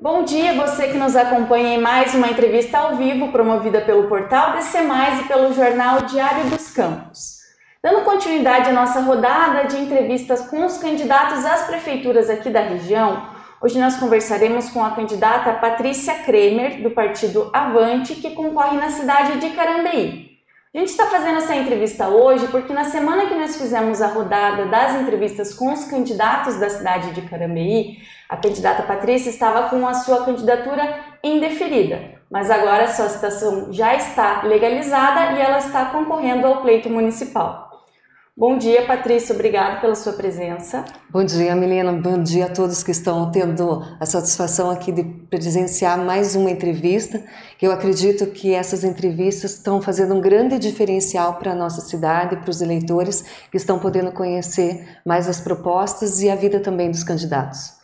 Bom dia, você que nos acompanha em mais uma entrevista ao vivo promovida pelo portal DC+, e pelo jornal Diário dos Campos. Dando continuidade à nossa rodada de entrevistas com os candidatos às prefeituras aqui da região, hoje nós conversaremos com a candidata Patrícia Kremer, do partido Avante, que concorre na cidade de Carambeí. A gente está fazendo essa entrevista hoje porque na semana que nós fizemos a rodada das entrevistas com os candidatos da cidade de Carambeí, a candidata Patrícia estava com a sua candidatura indeferida, mas agora a sua situação já está legalizada e ela está concorrendo ao pleito municipal. Bom dia, Patrícia, obrigado pela sua presença. Bom dia, Milena, bom dia a todos que estão tendo a satisfação aqui de presenciar mais uma entrevista, que eu acredito que essas entrevistas estão fazendo um grande diferencial para a nossa cidade, para os eleitores que estão podendo conhecer mais as propostas e a vida também dos candidatos.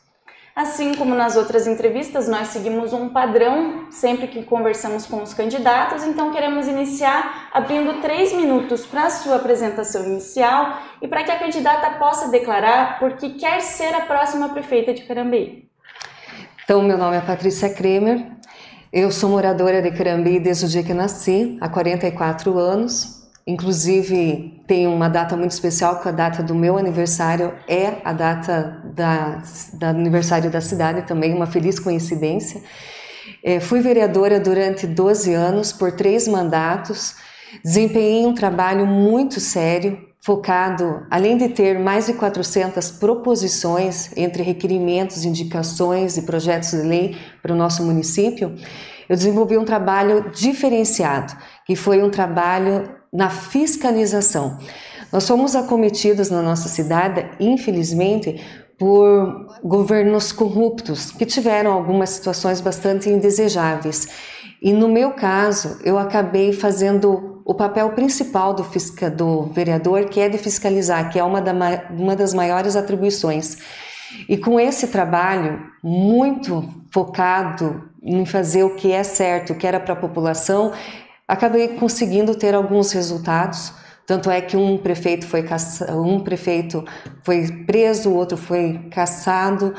Assim como nas outras entrevistas, nós seguimos um padrão sempre que conversamos com os candidatos, então queremos iniciar abrindo 3 minutos para a sua apresentação inicial e para que a candidata possa declarar por que quer ser a próxima prefeita de Carambeí. Então, meu nome é Patrícia Kremer, eu sou moradora de Carambeí desde o dia que nasci, há 44 anos. Inclusive, tem uma data muito especial, que a data do meu aniversário é a data do aniversário da cidade também, uma feliz coincidência. Fui vereadora durante 12 anos, por 3 mandatos, desempenhei um trabalho muito sério, focado, além de ter mais de 400 proposições entre requerimentos, indicações e projetos de lei para o nosso município, eu desenvolvi um trabalho diferenciado, que foi um trabalho na fiscalização. Nós fomos acometidos na nossa cidade, infelizmente, por governos corruptos, que tiveram algumas situações bastante indesejáveis. E no meu caso, eu acabei fazendo o papel principal do vereador, que é de fiscalizar, que é uma das maiores atribuições. E com esse trabalho muito focado em fazer o que é certo, o que era para a população, acabei conseguindo ter alguns resultados, tanto é que um prefeito foi preso, o outro foi cassado,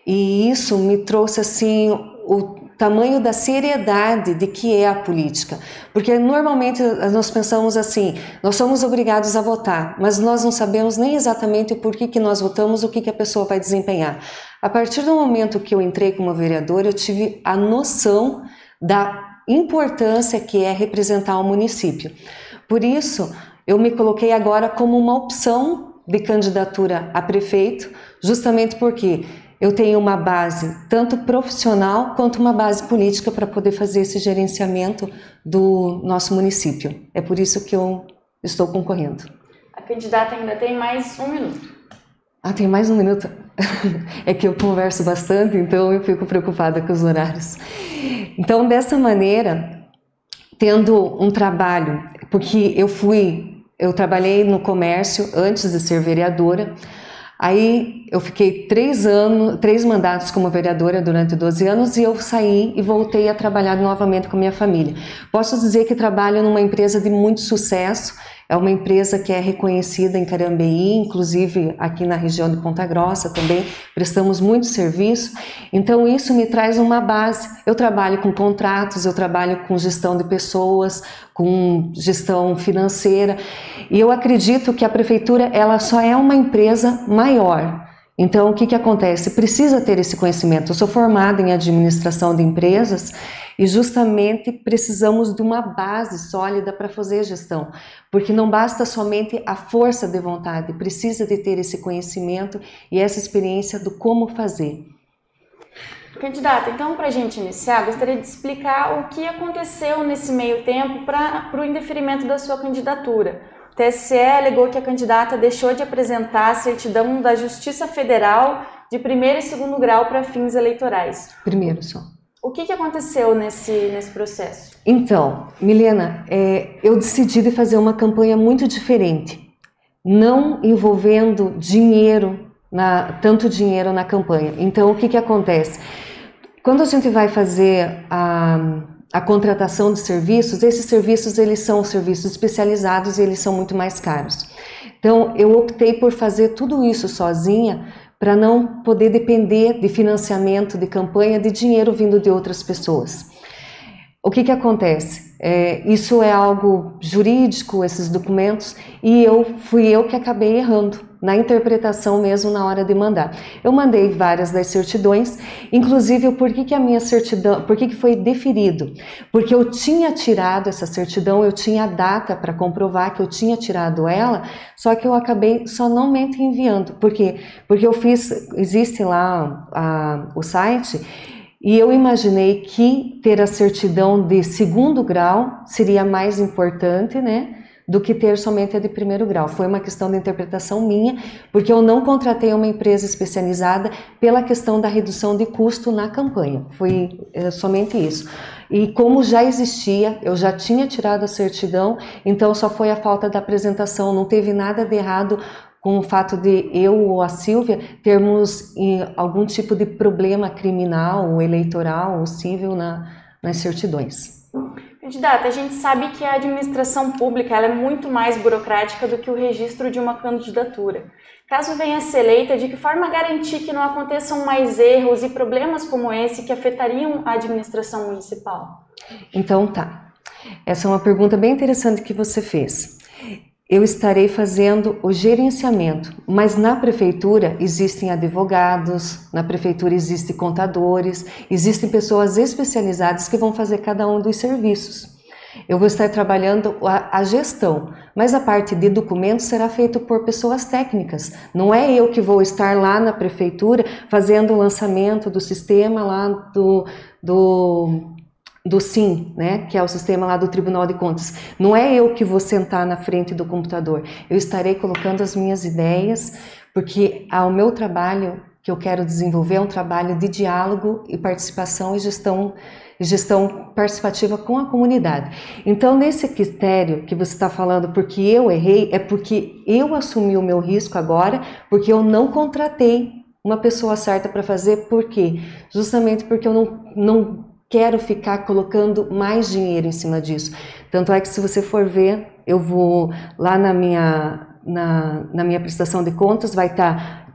e isso me trouxe assim o tamanho da seriedade de que é a política, porque normalmente nós pensamos assim, nós somos obrigados a votar, mas nós não sabemos nem exatamente o porquê que nós votamos, o que a pessoa vai desempenhar. A partir do momento que eu entrei como vereadora, eu tive a noção da importância que é representar o município. Por isso, eu me coloquei agora como uma opção de candidatura a prefeito, justamente porque eu tenho uma base tanto profissional quanto uma base política para poder fazer esse gerenciamento do nosso município. É por isso que eu estou concorrendo. A candidata ainda tem mais 1 minuto. Ah, tem mais 1 minuto? É que eu converso bastante, então eu fico preocupada com os horários. Então, dessa maneira, tendo um trabalho, porque eu trabalhei no comércio antes de ser vereadora, aí eu fiquei 3 mandatos como vereadora durante 12 anos e eu saí e voltei a trabalhar novamente com a minha família. Posso dizer que trabalho numa empresa de muito sucesso, é uma empresa que é reconhecida em Carambeí, inclusive aqui na região de Ponta Grossa também, prestamos muito serviço, então isso me traz uma base. Eu trabalho com contratos, eu trabalho com gestão de pessoas, com gestão financeira, e eu acredito que a prefeitura ela só é uma empresa maior. Então, o que acontece? Precisa ter esse conhecimento. Eu sou formada em administração de empresas e justamente precisamos de uma base sólida para fazer gestão, porque não basta somente a força de vontade, precisa de ter esse conhecimento e essa experiência do como fazer. Candidata, então para a gente iniciar, gostaria de explicar o que aconteceu nesse meio tempo para o indeferimento da sua candidatura. O TSE alegou que a candidata deixou de apresentar a certidão da Justiça Federal de 1º e 2º grau para fins eleitorais. Primeiro só. O que aconteceu nesse processo? Então, Milena, eu decidi de fazer uma campanha muito diferente, não envolvendo tanto dinheiro na campanha. Então, o que acontece? Quando a gente vai fazer a contratação de serviços, esses serviços eles são serviços especializados e eles são muito mais caros. Então, eu optei por fazer tudo isso sozinha, para não poder depender de financiamento de campanha, de dinheiro vindo de outras pessoas. O que acontece? Isso é algo jurídico, esses documentos, e fui eu que acabei errando na interpretação mesmo na hora de mandar. Eu mandei várias das certidões, inclusive por que a minha certidão, por que foi deferido? Porque eu tinha tirado essa certidão, eu tinha a data para comprovar que eu tinha tirado ela, só que eu acabei somente enviando. Por quê? Porque eu fiz, existe lá o site, e eu imaginei que ter a certidão de segundo grau seria mais importante, né, do que ter somente a de primeiro grau. Foi uma questão de interpretação minha, porque eu não contratei uma empresa especializada pela questão da redução de custo na campanha. Foi somente isso. E como já existia, eu já tinha tirado a certidão, então só foi a falta da apresentação, não teve nada de errado com o fato de eu ou a Silvia termos algum tipo de problema criminal, ou eleitoral, ou civil nas certidões. Candidata, a gente sabe que a administração pública ela é muito mais burocrática do que o registro de uma candidatura. Caso venha a ser eleita, de que forma garantir que não aconteçam mais erros e problemas como esse que afetariam a administração municipal? Então tá, essa é uma pergunta bem interessante que você fez. Eu estarei fazendo o gerenciamento, mas na prefeitura existem advogados, na prefeitura existem contadores, existem pessoas especializadas que vão fazer cada um dos serviços. Eu vou estar trabalhando a gestão, mas a parte de documentos será feita por pessoas técnicas. Não é eu que vou estar lá na prefeitura fazendo o lançamento do sistema lá do SIM, né, que é o sistema lá do Tribunal de Contas. Não é eu que vou sentar na frente do computador. Eu estarei colocando as minhas ideias, porque o meu trabalho que eu quero desenvolver é um trabalho de diálogo e participação e gestão participativa com a comunidade. Então, nesse critério que você está falando, porque eu errei, é porque eu assumi o meu risco agora, porque eu não contratei uma pessoa certa para fazer. Por quê? Justamente porque eu não quero ficar colocando mais dinheiro em cima disso. Tanto é que, se você for ver, eu vou lá na minha prestação de contas, vai estar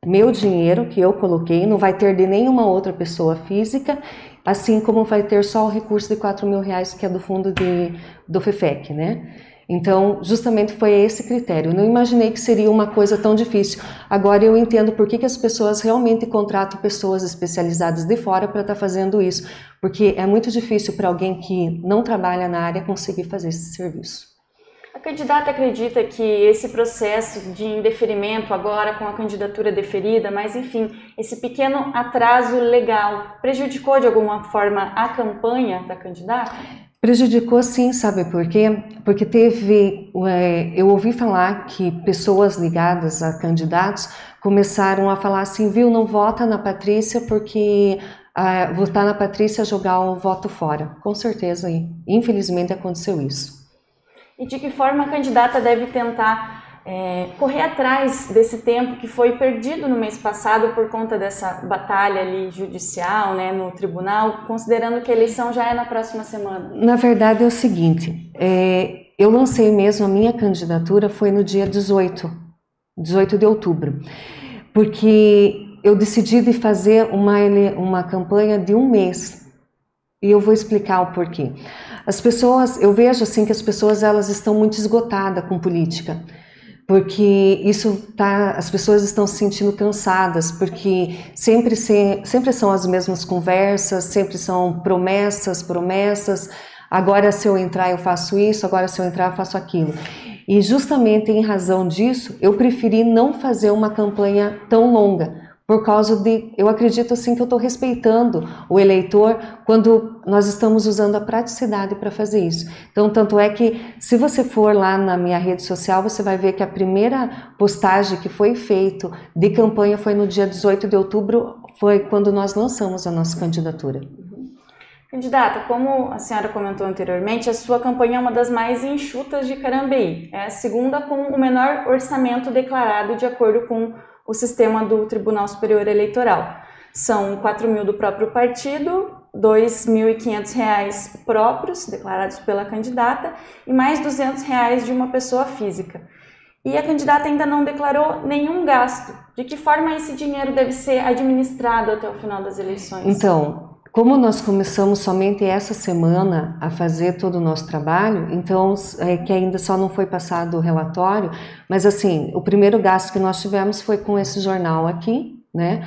meu dinheiro que eu coloquei, não vai ter de nenhuma outra pessoa física, assim como vai ter só o recurso de R$4.000 que é do fundo do FEFEC, né? Então, justamente foi esse critério. Eu não imaginei que seria uma coisa tão difícil. Agora eu entendo por que as pessoas realmente contratam pessoas especializadas de fora para estar fazendo isso, porque é muito difícil para alguém que não trabalha na área conseguir fazer esse serviço. A candidata acredita que esse processo de indeferimento agora com a candidatura deferida, mas enfim, esse pequeno atraso legal, prejudicou de alguma forma a campanha da candidata? Prejudicou sim, sabe por quê? Porque eu ouvi falar que pessoas ligadas a candidatos começaram a falar assim, viu, não vota na Patrícia porque votar na Patrícia é jogar o voto fora. Com certeza, infelizmente aconteceu isso. E de que forma a candidata deve tentar correr atrás desse tempo que foi perdido no mês passado por conta dessa batalha ali judicial, né, no tribunal, considerando que a eleição já é na próxima semana? Na verdade é o seguinte, eu lancei mesmo a minha candidatura foi no dia 18 de outubro, porque eu decidi de fazer uma campanha de um mês. E eu vou explicar o porquê. As pessoas, eu vejo assim que as pessoas elas estão muito esgotadas com política, porque as pessoas estão se sentindo cansadas, porque sempre são as mesmas conversas, sempre são promessas, agora se eu entrar eu faço isso, agora se eu entrar eu faço aquilo. E justamente em razão disso, eu preferi não fazer uma campanha tão longa, por causa eu acredito assim que eu estou respeitando o eleitor quando nós estamos usando a praticidade para fazer isso. Então, tanto é que se você for lá na minha rede social, você vai ver que a primeira postagem que foi feita de campanha foi no dia 18 de outubro, foi quando nós lançamos a nossa candidatura. Candidata, como a senhora comentou anteriormente, a sua campanha é uma das mais enxutas de Carambeí. É a segunda com o menor orçamento declarado de acordo com o sistema do Tribunal Superior Eleitoral. São R$4.000 do próprio partido, R$2.500 próprios, declarados pela candidata, e mais R$200 de uma pessoa física. e a candidata ainda não declarou nenhum gasto. De que forma esse dinheiro deve ser administrado até o final das eleições? Então, como nós começamos somente essa semana a fazer todo o nosso trabalho, então, que ainda só não foi passado o relatório, mas assim, o primeiro gasto que nós tivemos foi com esse jornal aqui, né?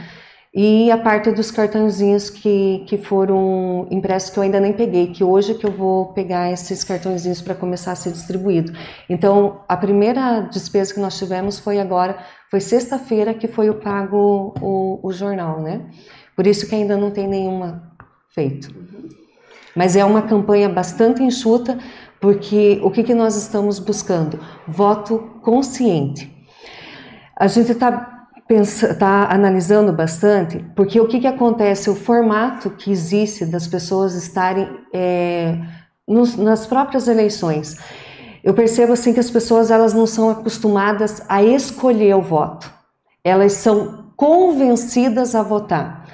E a parte dos cartõezinhos que foram impressos, que eu ainda nem peguei, que hoje que eu vou pegar esses cartõezinhos para começar a ser distribuído. Então, a primeira despesa que nós tivemos foi agora, foi sexta-feira que foi o pago o jornal, né? Por isso que ainda não tem nenhuma feito. Mas é uma campanha bastante enxuta, porque o que nós estamos buscando? Voto consciente. A gente está analisando bastante, porque o que acontece, o formato que existe das pessoas estarem nas próprias eleições. Eu percebo assim que as pessoas elas não são acostumadas a escolher o voto, elas são convencidas a votar.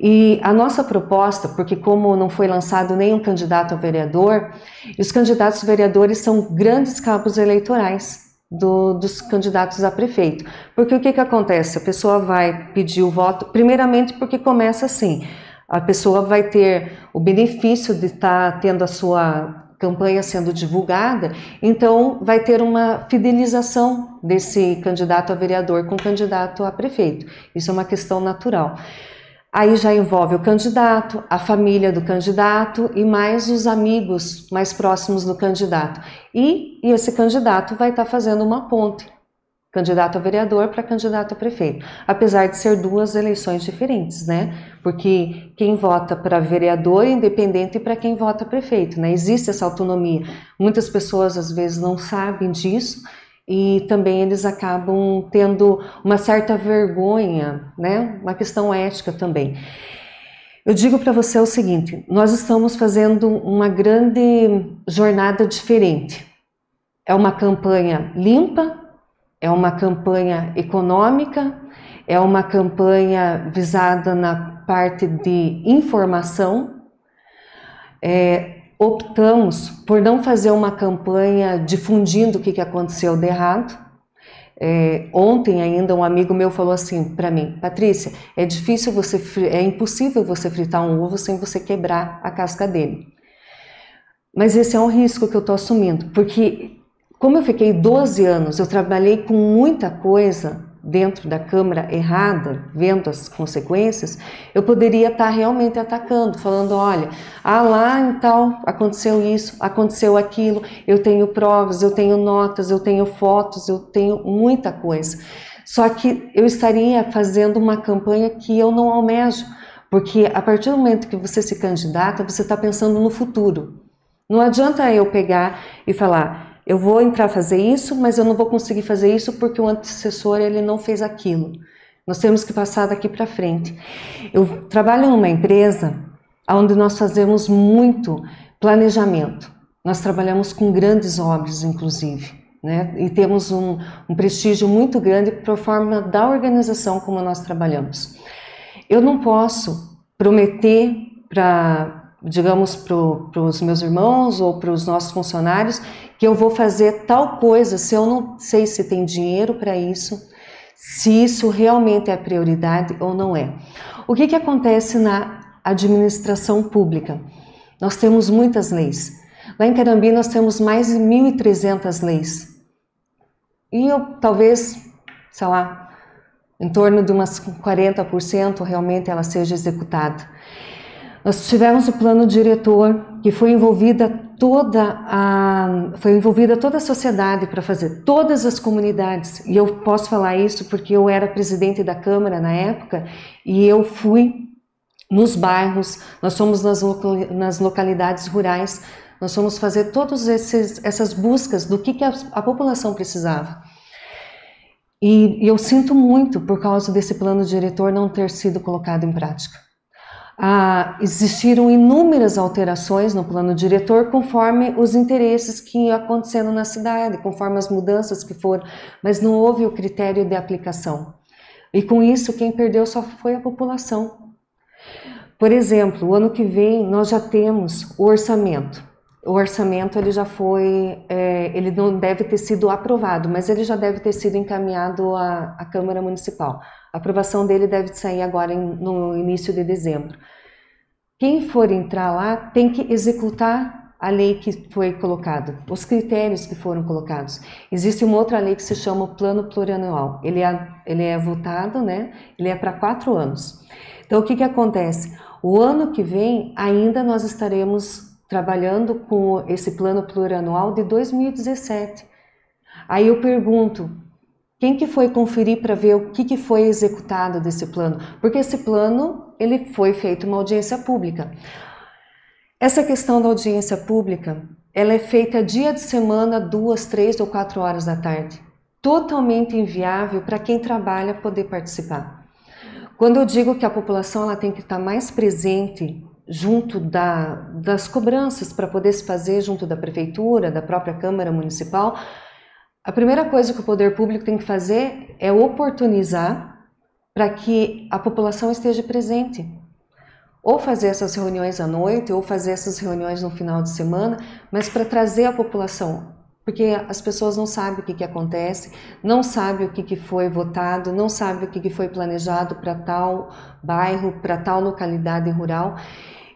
E a nossa proposta, porque como não foi lançado nenhum candidato a vereador, e os candidatos a vereadores são grandes cabos eleitorais dos candidatos a prefeito. Porque o que acontece? A pessoa vai pedir o voto, primeiramente porque começa assim, a pessoa vai ter o benefício de estar tendo a sua campanha sendo divulgada, então vai ter uma fidelização desse candidato a vereador com o candidato a prefeito. Isso é uma questão natural. Aí já envolve o candidato, a família do candidato e mais os amigos mais próximos do candidato. E esse candidato vai estar fazendo uma ponte, candidato a vereador para candidato a prefeito. Apesar de ser duas eleições diferentes, né? Porque quem vota para vereador é independente para quem vota prefeito, né? Existe essa autonomia. Muitas pessoas às vezes não sabem disso, e também eles acabam tendo uma certa vergonha, né? Uma questão ética também. Eu digo para você o seguinte, nós estamos fazendo uma grande jornada diferente. É uma campanha limpa, é uma campanha econômica, é uma campanha visada na parte de informação. Optamos por não fazer uma campanha difundindo o que aconteceu de errado. Ontem ainda um amigo meu falou assim para mim, Patrícia, é impossível você fritar um ovo sem você quebrar a casca dele. Mas esse é um risco que eu estou assumindo, porque como eu fiquei 12 anos, eu trabalhei com muita coisa dentro da Câmara errada, vendo as consequências, eu poderia estar realmente atacando, falando, olha, lá então aconteceu isso, aconteceu aquilo, eu tenho provas, eu tenho notas, eu tenho fotos, eu tenho muita coisa. Só que eu estaria fazendo uma campanha que eu não almejo, porque a partir do momento que você se candidata, você está pensando no futuro. Não adianta eu pegar e falar, eu vou entrar a fazer isso, mas eu não vou conseguir fazer isso porque o antecessor ele não fez aquilo. Nós temos que passar daqui para frente. Eu trabalho numa empresa onde nós fazemos muito planejamento. Nós trabalhamos com grandes obras, inclusive, né? E temos um prestígio muito grande por forma da organização como nós trabalhamos. Eu não posso prometer digamos, para os meus irmãos ou para os nossos funcionários, que eu vou fazer tal coisa se eu não sei se tem dinheiro para isso, se isso realmente é prioridade ou não é. O que acontece na administração pública? Nós temos muitas leis. Lá em Carambi nós temos mais de 1.300 leis. E talvez, sei lá, em torno de umas 40% realmente ela seja executada. Nós tivemos o plano diretor, que foi envolvida toda a sociedade para fazer, todas as comunidades. E eu posso falar isso porque eu era presidente da Câmara na época e eu fui nos bairros, nós fomos nas localidades rurais, nós fomos fazer todas essas buscas do que a população precisava. E eu sinto muito por causa desse plano diretor não ter sido colocado em prática. Existiram inúmeras alterações no plano diretor conforme os interesses que iam acontecendo na cidade, conforme as mudanças que foram, mas não houve o critério de aplicação. E com isso, quem perdeu só foi a população. Por exemplo, o ano que vem nós já temos o orçamento. o orçamento ele já foi, ele não deve ter sido aprovado, mas ele já deve ter sido encaminhado à Câmara Municipal. A aprovação dele deve sair agora no início de dezembro. Quem for entrar lá tem que executar a lei que foi colocada, os critérios que foram colocados. Existe uma outra lei que se chama o Plano Plurianual. Ele é votado, né? Ele é para 4 anos. Então, o que acontece? O ano que vem, ainda nós estaremos trabalhando com esse plano plurianual de 2017. Aí eu pergunto, quem que foi conferir para ver o que foi executado desse plano? Porque esse plano, ele foi feito uma audiência pública. Essa questão da audiência pública, ela é feita dia de semana, 2, 3 ou 4 horas da tarde. Totalmente inviável para quem trabalha poder participar. Quando eu digo que a população ela tem que estar mais presente junto das cobranças para poder se fazer junto da prefeitura, da própria Câmara Municipal, a primeira coisa que o poder público tem que fazer é oportunizar para que a população esteja presente. Ou fazer essas reuniões à noite, ou fazer essas reuniões no final de semana, mas para trazer a população, porque as pessoas não sabem o que acontece, não sabem o que foi votado, não sabem o que foi planejado para tal bairro, para tal localidade rural.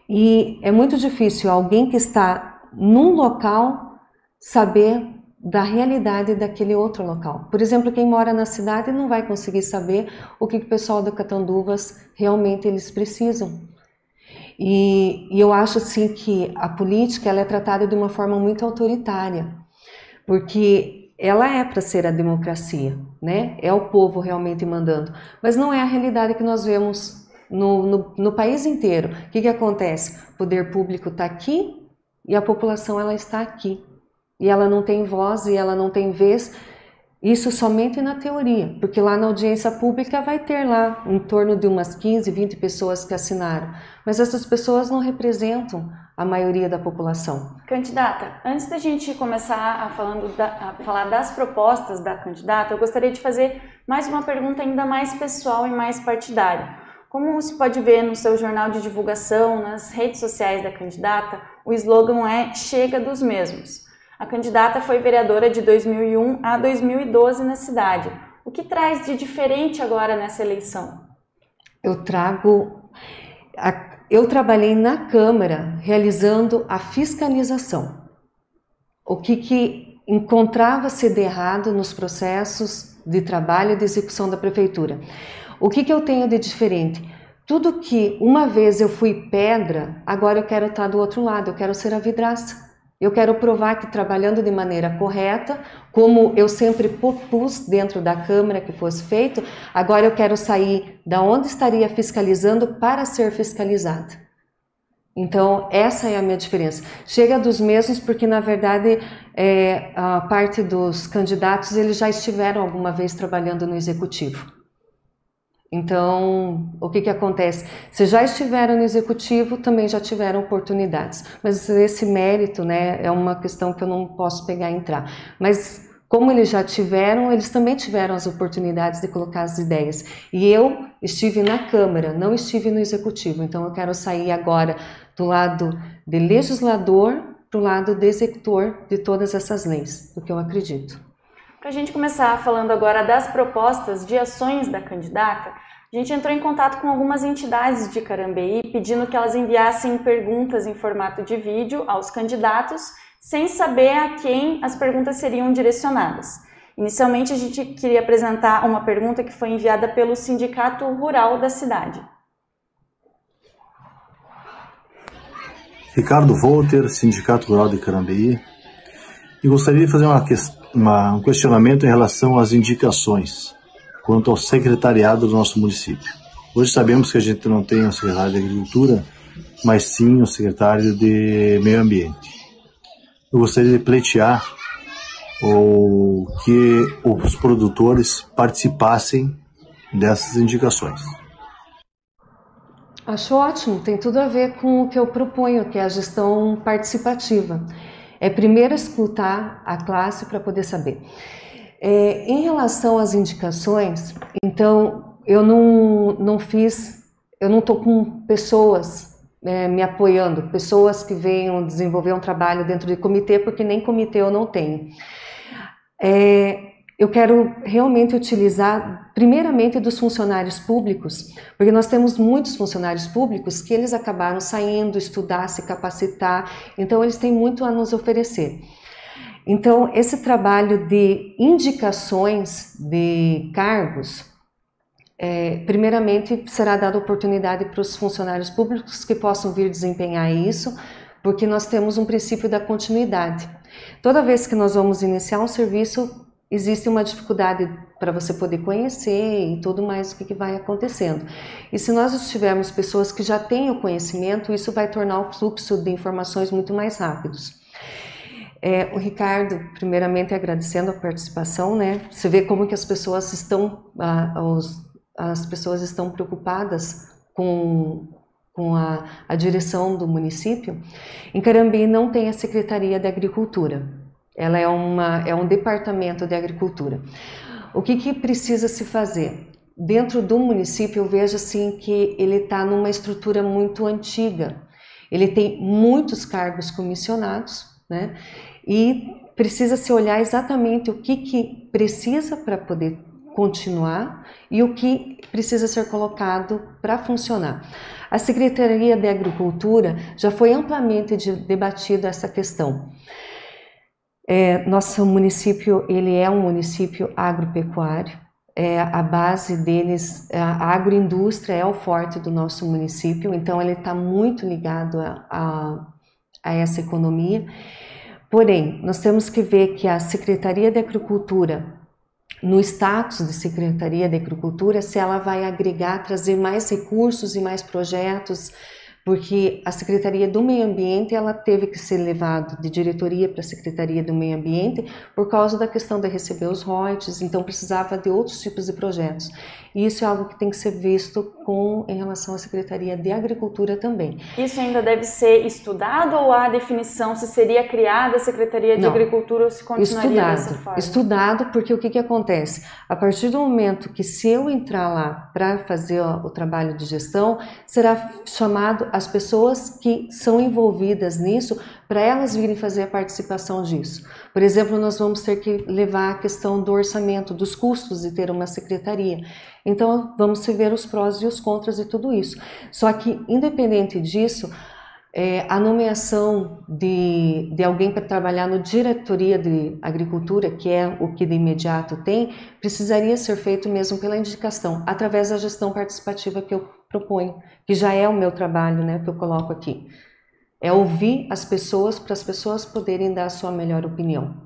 E é muito difícil alguém que está num local saber da realidade daquele outro local. Por exemplo, quem mora na cidade não vai conseguir saber o que o pessoal do Catanduvas realmente eles precisam. E eu acho assim que a política ela é tratada de uma forma muito autoritária, porque ela é para ser a democracia, né? É o povo realmente mandando, mas não é a realidade que nós vemos no país inteiro. O que acontece? O poder público está aqui e a população ela está aqui. E ela não tem voz e ela não tem vez. Isso somente na teoria, porque lá na audiência pública vai ter lá em torno de umas 15, 20 pessoas que assinaram. Mas essas pessoas não representam a maioria da população. Candidata, antes da gente começar a falar das propostas da candidata, eu gostaria de fazer mais uma pergunta ainda mais pessoal e mais partidária. Como se pode ver no seu jornal de divulgação, nas redes sociais da candidata, o slogan é "Chega dos mesmos". A candidata foi vereadora de 2001 a 2012 na cidade. O que traz de diferente agora nessa eleição? Eu trabalhei na Câmara realizando a fiscalização. O que encontrava-se de errado nos processos de trabalho e de execução da prefeitura. O que eu tenho de diferente? Tudo que uma vez eu fui pedra, agora eu quero estar do outro lado, eu quero ser a vidraça. Eu quero provar que trabalhando de maneira correta, como eu sempre propus dentro da Câmara que fosse feito, agora eu quero sair da onde estaria fiscalizando para ser fiscalizada. Então, essa é a minha diferença. Chega dos mesmos porque, na verdade, a parte dos candidatos, eles já estiveram alguma vez trabalhando no Executivo. Então, o que acontece? Se já estiveram no Executivo, também já tiveram oportunidades. Mas esse mérito, né, é uma questão que eu não posso pegar e entrar. Mas, como eles já tiveram, eles também tiveram as oportunidades de colocar as ideias. E eu estive na Câmara, não estive no Executivo. Então, eu quero sair agora do lado de legislador para o lado de executor de todas essas leis, do que eu acredito. Para a gente começar falando agora das propostas de ações da candidata, a gente entrou em contato com algumas entidades de Carambeí pedindo que elas enviassem perguntas em formato de vídeo aos candidatos, sem saber a quem as perguntas seriam direcionadas. Inicialmente, a gente queria apresentar uma pergunta que foi enviada pelo Sindicato Rural da cidade. Ricardo Volter, Sindicato Rural de Carambeí, e gostaria de fazer um questionamento em relação às indicações quanto ao secretariado do nosso município. Hoje sabemos que a gente não tem um secretário de Agricultura, mas sim um secretário de Meio Ambiente. Eu gostaria de pleitear que os produtores participassem dessas indicações. Acho ótimo, tem tudo a ver com o que eu proponho, que é a gestão participativa. É primeiro escutar a classe para poder saber. Em relação às indicações, então eu não estou com pessoas me apoiando, pessoas que venham desenvolver um trabalho dentro de comitê, porque nem comitê eu não tenho. Eu quero realmente utilizar, primeiramente, dos funcionários públicos, porque nós temos muitos funcionários públicos que eles acabaram saindo, estudar, se capacitar, então eles têm muito a nos oferecer. Então, esse trabalho de indicações de cargos, primeiramente será dada oportunidade para os funcionários públicos que possam vir desempenhar isso, porque nós temos um princípio da continuidade. Toda vez que nós vamos iniciar um serviço, existe uma dificuldade para você poder conhecer e tudo mais o que vai acontecendo. E se nós tivermos pessoas que já têm o conhecimento, isso vai tornar o fluxo de informações muito mais rápidos. O Ricardo, primeiramente agradecendo a participação, né? Você vê como que as pessoas estão preocupadas com a direção do município. Em Carambi não tem a Secretaria de Agricultura. Ela é um departamento de agricultura. O que precisa se fazer? Dentro do município eu vejo assim que ele está numa estrutura muito antiga. Ele tem muitos cargos comissionados, né? E precisa se olhar exatamente o que precisa para poder continuar e o que precisa ser colocado para funcionar. A Secretaria de Agricultura já foi amplamente debatida essa questão. Nosso município, ele é um município agropecuário, a base deles, a agroindústria é o forte do nosso município, então ele está muito ligado a essa economia. Porém, nós temos que ver que a Secretaria de Agricultura, no status de Secretaria de Agricultura, se ela vai agregar, trazer mais recursos e mais projetos, porque a Secretaria do Meio Ambiente ela teve que ser levada de diretoria para a Secretaria do Meio Ambiente por causa da questão de receber os royalties, então precisava de outros tipos de projetos. E isso é algo que tem que ser visto em relação à Secretaria de Agricultura também. Isso ainda deve ser estudado ou há definição se seria criada a Secretaria de Agricultura ou se continuaria dessa forma? Estudado, porque o que acontece? A partir do momento que se eu entrar lá para fazer o trabalho de gestão, será chamado as pessoas que são envolvidas nisso para elas virem fazer a participação disso. Por exemplo, nós vamos ter que levar a questão do orçamento, dos custos de ter uma secretaria. Então, vamos ver os prós e os contras de tudo isso. Só que, independente disso, a nomeação de alguém para trabalhar no diretoria de agricultura, que é o que de imediato tem, precisaria ser feito mesmo pela indicação, através da gestão participativa que eu proponho, que já é o meu trabalho, né, que eu coloco aqui. É ouvir as pessoas para as pessoas poderem dar a sua melhor opinião.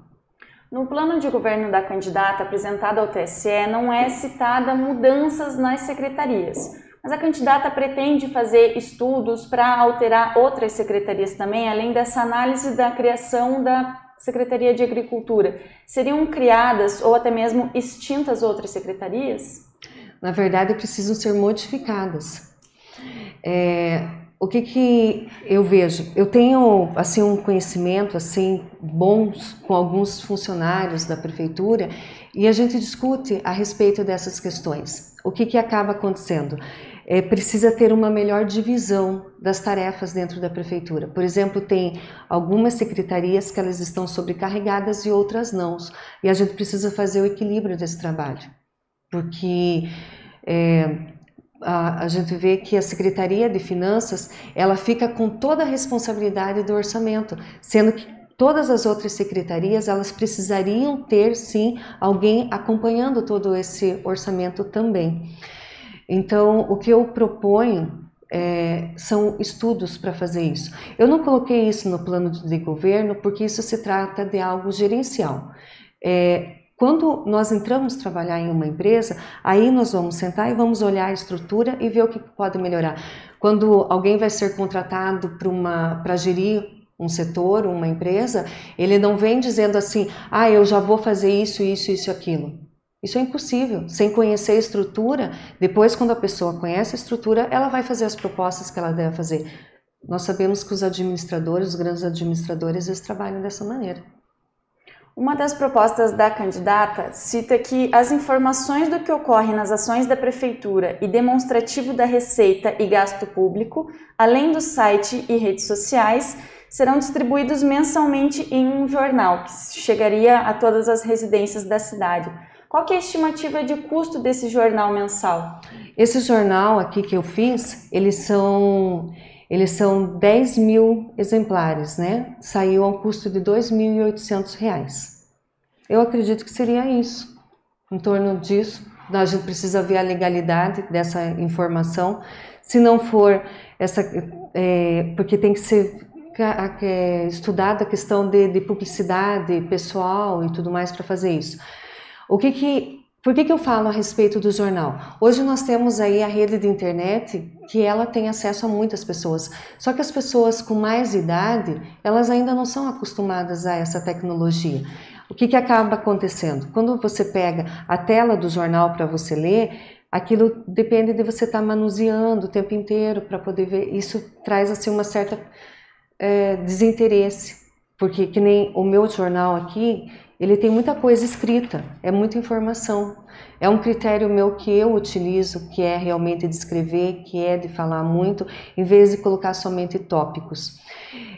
No plano de governo da candidata apresentado ao TSE não é citada mudanças nas secretarias, mas a candidata pretende fazer estudos para alterar outras secretarias também, além dessa análise da criação da Secretaria de Agricultura. Seriam criadas ou até mesmo extintas outras secretarias? Na verdade, precisam ser modificadas. O que eu vejo? Eu tenho assim um conhecimento assim bons com alguns funcionários da prefeitura e a gente discute a respeito dessas questões. O que acaba acontecendo? Precisa ter uma melhor divisão das tarefas dentro da prefeitura. Por exemplo, tem algumas secretarias que elas estão sobrecarregadas e outras não. E a gente precisa fazer o equilíbrio desse trabalho, porque a gente vê que a Secretaria de Finanças, ela fica com toda a responsabilidade do orçamento, sendo que todas as outras secretarias, elas precisariam ter, sim, alguém acompanhando todo esse orçamento também. Então, o que eu proponho são estudos para fazer isso. Eu não coloquei isso no plano de governo, porque isso se trata de algo gerencial. Quando nós entramos trabalhar em uma empresa, aí nós vamos sentar e vamos olhar a estrutura e ver o que pode melhorar. Quando alguém vai ser contratado para gerir um setor, uma empresa, ele não vem dizendo assim, eu já vou fazer isso, isso, isso, aquilo. Isso é impossível. Sem conhecer a estrutura, depois quando a pessoa conhece a estrutura, ela vai fazer as propostas que ela deve fazer. Nós sabemos que os administradores, os grandes administradores, eles trabalham dessa maneira. Uma das propostas da candidata cita que as informações do que ocorre nas ações da Prefeitura e demonstrativo da receita e gasto público, além do site e redes sociais, serão distribuídos mensalmente em um jornal, que chegaria a todas as residências da cidade. Qual que é a estimativa de custo desse jornal mensal? Esse jornal aqui que eu fiz, eles são 10 mil exemplares, né? Saiu a um custo de R$ 2.800. Eu acredito que seria isso, em torno disso. A gente precisa ver a legalidade dessa informação. Se não for porque tem que ser estudada a questão de publicidade pessoal e tudo mais para fazer isso. Por que eu falo a respeito do jornal? Hoje nós temos aí a rede de internet que ela tem acesso a muitas pessoas. Só que as pessoas com mais idade, elas ainda não são acostumadas a essa tecnologia. O que acaba acontecendo? Quando você pega a tela do jornal para você ler, aquilo depende de você estar manuseando o tempo inteiro para poder ver. Isso traz assim uma certa desinteresse, porque que nem o meu jornal aqui, ele tem muita coisa escrita, é muita informação. É um critério meu que eu utilizo, que é realmente de escrever, que é de falar muito, em vez de colocar somente tópicos.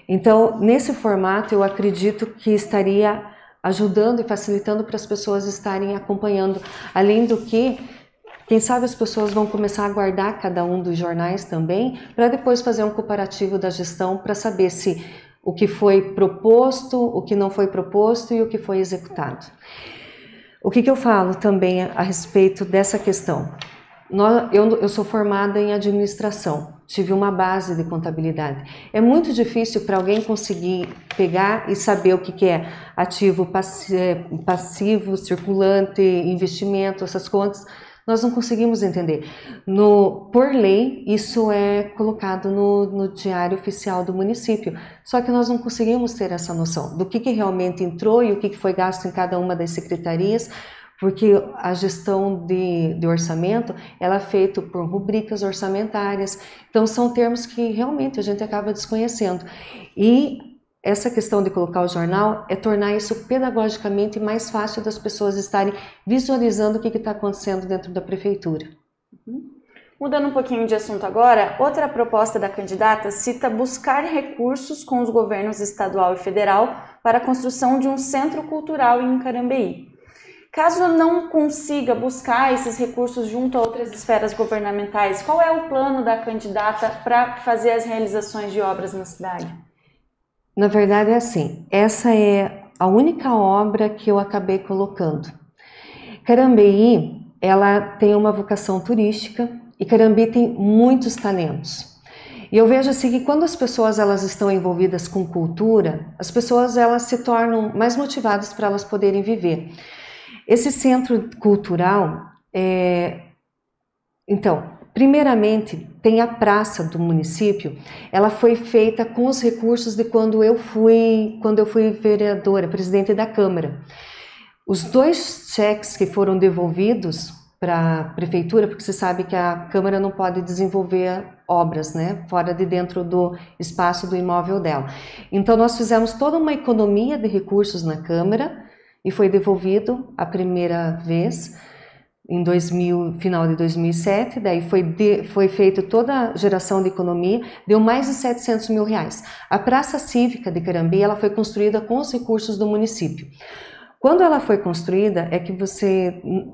Então, nesse formato, eu acredito que estaria ajudando e facilitando para as pessoas estarem acompanhando. Além do que, quem sabe as pessoas vão começar a guardar cada um dos jornais também, para depois fazer um comparativo da gestão, para saber se o que foi proposto, o que não foi proposto e o que foi executado. O que eu falo também a respeito dessa questão? Eu sou formada em administração, tive uma base de contabilidade. É muito difícil para alguém conseguir pegar e saber o que é ativo, passivo, circulante, investimento, essas contas. Nós não conseguimos entender. Por lei, isso é colocado no diário oficial do município, só que nós não conseguimos ter essa noção do que realmente entrou e o que foi gasto em cada uma das secretarias, porque a gestão de orçamento ela é feita por rubricas orçamentárias, então são termos que realmente a gente acaba desconhecendo. E essa questão de colocar o jornal é tornar isso pedagogicamente mais fácil das pessoas estarem visualizando o que está acontecendo dentro da prefeitura. Mudando um pouquinho de assunto agora, outra proposta da candidata cita buscar recursos com os governos estadual e federal para a construção de um centro cultural em Carambeí. Caso não consiga buscar esses recursos junto a outras esferas governamentais, qual é o plano da candidata para fazer as realizações de obras na cidade? Na verdade é assim, essa é a única obra que eu acabei colocando. Carambeí, ela tem uma vocação turística e Carambeí tem muitos talentos. E eu vejo assim que quando as pessoas elas estão envolvidas com cultura, as pessoas elas se tornam mais motivadas para elas poderem viver. Esse centro cultural, primeiramente, tem a praça do município, ela foi feita com os recursos de quando eu fui vereadora, presidente da Câmara. Os 2 cheques que foram devolvidos para a prefeitura, porque você sabe que a Câmara não pode desenvolver obras, né, fora de dentro do espaço do imóvel dela. Então nós fizemos toda uma economia de recursos na Câmara e foi devolvido a primeira vez em final de 2007, daí foi feita toda a geração de economia, deu mais de R$700 mil. A Praça Cívica de Carambeí, ela foi construída com os recursos do município. Quando ela foi construída, é que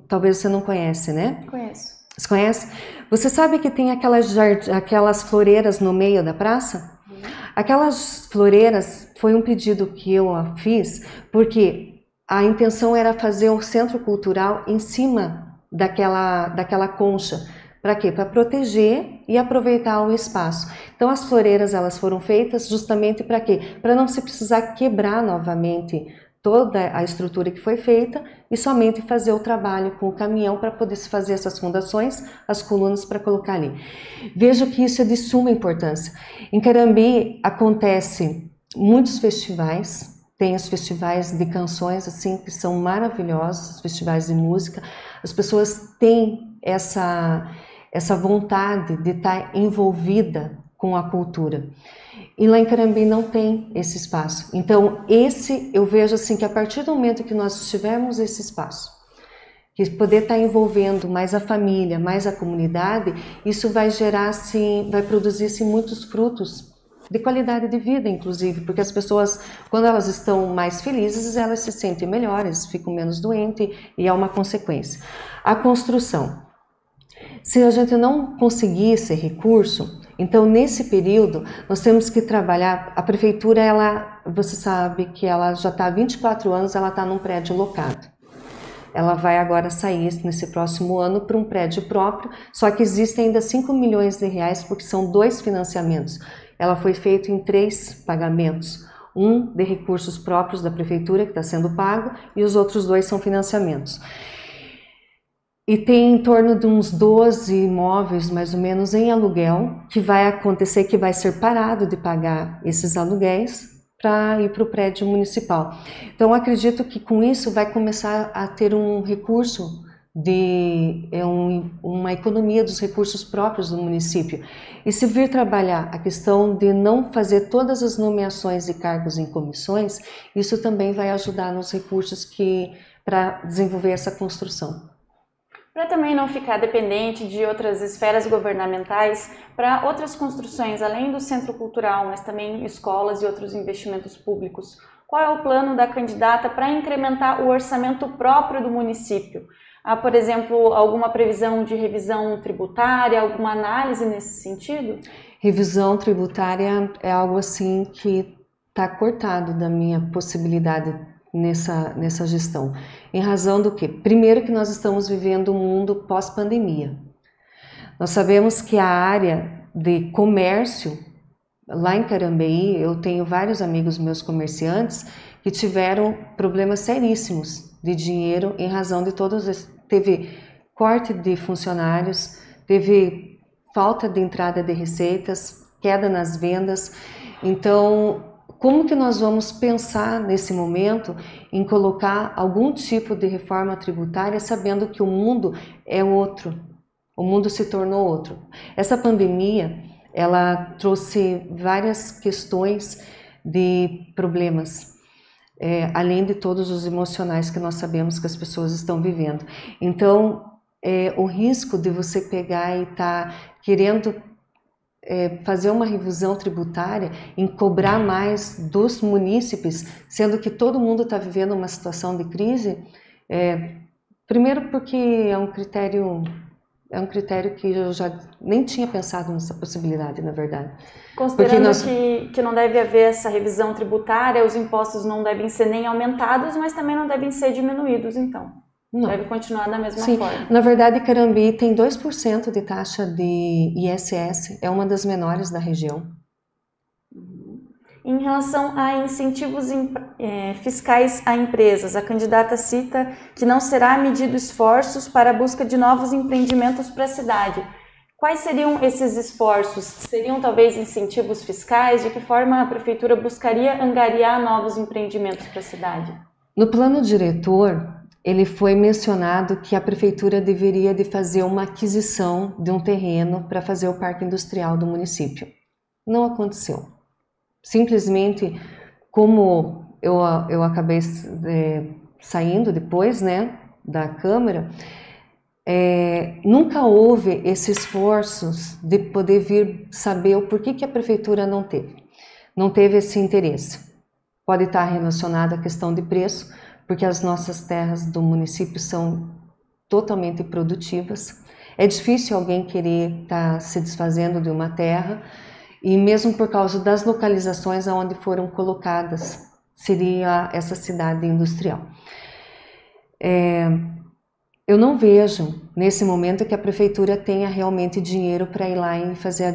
talvez você não conhece, né? Conheço. Você conhece? Você sabe que tem aquelas floreiras no meio da praça? Aquelas floreiras foi um pedido que eu fiz, porque a intenção era fazer um centro cultural em cima daquela concha. Para quê? Para proteger e aproveitar o espaço. Então as floreiras elas foram feitas justamente para quê? Para não se precisar quebrar novamente toda a estrutura que foi feita e somente fazer o trabalho com o caminhão para poder se fazer essas fundações, as colunas para colocar ali. Vejo que isso é de suma importância. Em Carambeí acontece muitos festivais. Tem os festivais de canções assim que são maravilhosos, os festivais de música. As pessoas têm essa vontade de estar envolvida com a cultura. E lá em Carambeí não tem esse espaço. Então, eu vejo assim que a partir do momento que nós tivermos esse espaço, que poder estar envolvendo mais a família, mais a comunidade, isso vai gerar, assim, vai produzir assim, muitos frutos de qualidade de vida, inclusive, porque as pessoas, quando elas estão mais felizes, elas se sentem melhores, ficam menos doentes e é uma consequência. A construção. Se a gente não conseguir esse recurso, então nesse período nós temos que trabalhar, a prefeitura, você sabe que ela já está há 24 anos, ela está num prédio locado. Ela vai agora sair nesse próximo ano para um prédio próprio, só que existem ainda 5 milhões de reais, porque são 2 financiamentos. Ela foi feita em 3 pagamentos, um de recursos próprios da prefeitura, que está sendo pago, e os outros 2 são financiamentos. E tem em torno de uns 12 imóveis, mais ou menos, em aluguel, que vai acontecer, que vai ser parado de pagar esses aluguéis para ir para o prédio municipal. Então, acredito que com isso vai começar a ter um recurso, uma economia dos recursos próprios do município. E se vir trabalhar a questão de não fazer todas as nomeações de cargos em comissões, isso também vai ajudar nos recursos para desenvolver essa construção. Para também não ficar dependente de outras esferas governamentais, para outras construções, além do centro cultural, mas também escolas e outros investimentos públicos, qual é o plano da candidata para incrementar o orçamento próprio do município? Há, por exemplo, alguma previsão de revisão tributária, alguma análise nesse sentido? Revisão tributária é algo assim que está cortado da minha possibilidade nessa gestão. Em razão do quê? Primeiro que nós estamos vivendo um mundo pós-pandemia. Nós sabemos que a área de comércio, lá em Carambeí, eu tenho vários amigos meus comerciantes que tiveram problemas seríssimos de dinheiro em razão de teve corte de funcionários, teve falta de entrada de receitas, queda nas vendas. Então, como que nós vamos pensar nesse momento em colocar algum tipo de reforma tributária, sabendo que o mundo é outro, o mundo se tornou outro? Essa pandemia, ela trouxe várias questões de problemas, além de todos os emocionais que nós sabemos que as pessoas estão vivendo. Então, o risco de você pegar e estar querendo fazer uma revisão tributária, em cobrar mais dos munícipes, sendo que todo mundo está vivendo uma situação de crise, primeiro porque é um critério que eu já nem tinha pensado nessa possibilidade, na verdade. Considerando que não deve haver essa revisão tributária, os impostos não devem ser nem aumentados, mas também não devem ser diminuídos, então. Não. Deve continuar da mesma forma. Na verdade, Carambeí tem 2% de taxa de ISS, é uma das menores da região. Em relação a incentivos fiscais a empresas, a candidata cita que não será medido esforços para a busca de novos empreendimentos para a cidade. Quais seriam esses esforços? Seriam talvez incentivos fiscais? De que forma a prefeitura buscaria angariar novos empreendimentos para a cidade? No plano diretor, ele foi mencionado que a prefeitura deveria de fazer uma aquisição de um terreno para fazer o parque industrial do município. Não aconteceu. Simplesmente, como eu acabei saindo depois, né, da Câmara, nunca houve esses esforços de poder vir saber o porquê que a prefeitura não teve esse interesse. Pode estar relacionado à questão de preço, porque as nossas terras do município são totalmente produtivas. É difícil alguém querer estar se desfazendo de uma terra, e mesmo por causa das localizações onde foram colocadas, seria essa cidade industrial. Eu não vejo, nesse momento, que a prefeitura tenha realmente dinheiro para ir lá e fazer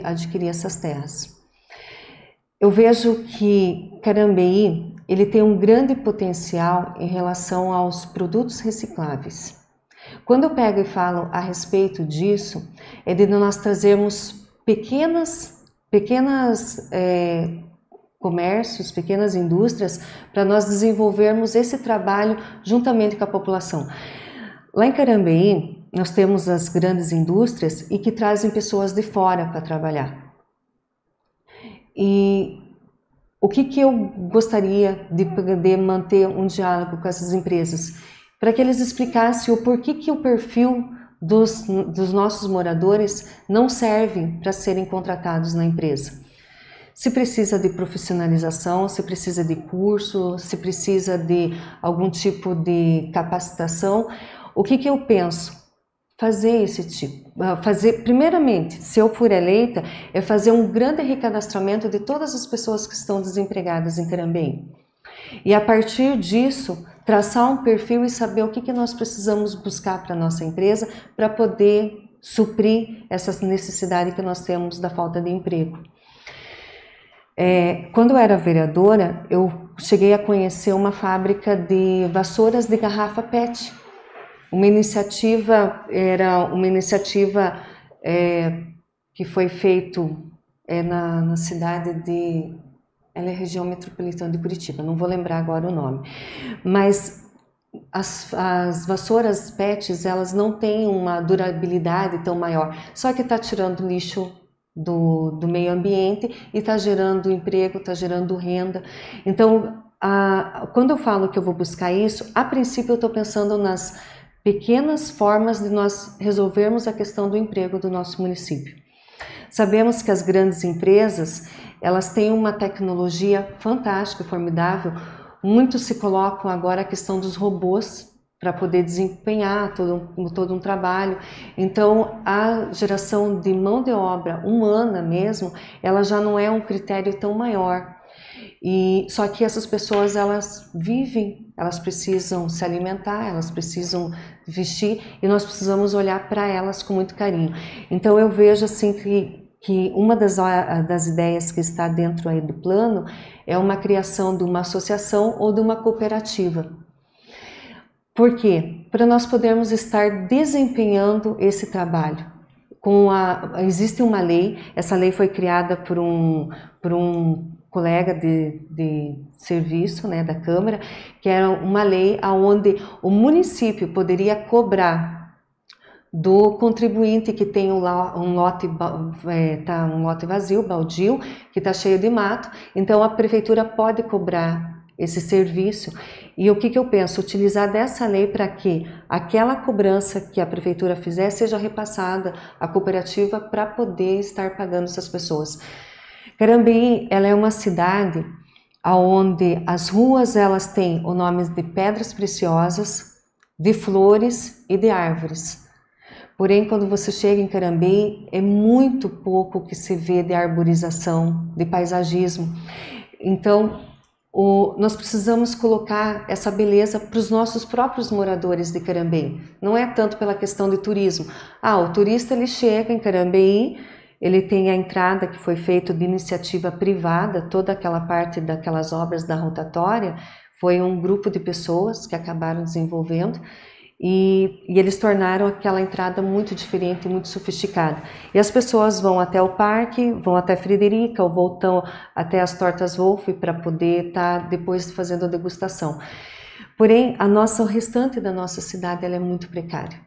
adquirir essas terras. Eu vejo que Carambeí, ele tem um grande potencial em relação aos produtos recicláveis. Quando eu pego e falo a respeito disso, é de nós trazermos pequenas comércios, pequenas indústrias, para nós desenvolvermos esse trabalho juntamente com a população. Lá em Carambeí, nós temos as grandes indústrias e que trazem pessoas de fora para trabalhar. E o que eu gostaria de poder manter um diálogo com essas empresas? Para que eles explicassem o porquê que o perfil dos nossos moradores não servem para serem contratados na empresa. Se precisa de profissionalização, se precisa de curso, se precisa de algum tipo de capacitação, o que eu penso? Fazer esse tipo, primeiramente, se eu for eleita, é fazer um grande recadastramento de todas as pessoas que estão desempregadas em Carambeí. E a partir disso, traçar um perfil e saber o que nós precisamos buscar para a nossa empresa para poder suprir essa necessidade que nós temos da falta de emprego. Quando eu era vereadora, eu cheguei a conhecer uma fábrica de vassouras de garrafa PET. Era uma iniciativa que foi feita na cidade de... Ela é região metropolitana de Curitiba, não vou lembrar agora o nome. Mas as vassouras PETs, elas não têm uma durabilidade tão maior, só que está tirando lixo do meio ambiente e está gerando emprego, está gerando renda. Então, quando eu falo que eu vou buscar isso, a princípio eu estou pensando nas pequenas formas de nós resolvermos a questão do emprego do nosso município. Sabemos que as grandes empresas, elas têm uma tecnologia fantástica, formidável. Muitos se colocam agora a questão dos robôs para poder desempenhar todo um trabalho. Então, a geração de mão de obra humana mesmo, ela já não é um critério tão maior. Só que essas pessoas, elas vivem, elas precisam se alimentar, elas precisam vestir e nós precisamos olhar para elas com muito carinho. Então eu vejo assim que uma das ideias que está dentro aí do plano é uma criação de uma associação ou de uma cooperativa. Por quê? Para nós podermos estar desempenhando esse trabalho. Existe uma lei, essa lei foi criada por um colega de serviço, né, da Câmara, que era uma lei onde o município poderia cobrar do contribuinte que tem um lote vazio, baldio, que está cheio de mato. Então a prefeitura pode cobrar esse serviço. E o que eu penso? Utilizar dessa lei para que aquela cobrança que a prefeitura fizer seja repassada à cooperativa para poder estar pagando essas pessoas. Carambeí, ela é uma cidade onde as ruas elas têm o nome de pedras preciosas, de flores e de árvores. Porém, quando você chega em Carambeí, é muito pouco que se vê de arborização, de paisagismo. Então, nós precisamos colocar essa beleza para os nossos próprios moradores de Carambeí. Não é tanto pela questão de turismo. O turista ele chega em Carambeí, ele tem a entrada que foi feita de iniciativa privada, toda aquela parte daquelas obras da rotatória, foi um grupo de pessoas que acabaram desenvolvendo e eles tornaram aquela entrada muito diferente, muito sofisticada. E as pessoas vão até o parque, vão até Frederica ou voltam até as Tortas Wolf para poder estar depois fazendo a degustação. Porém, o restante da nossa cidade ela é muito precária.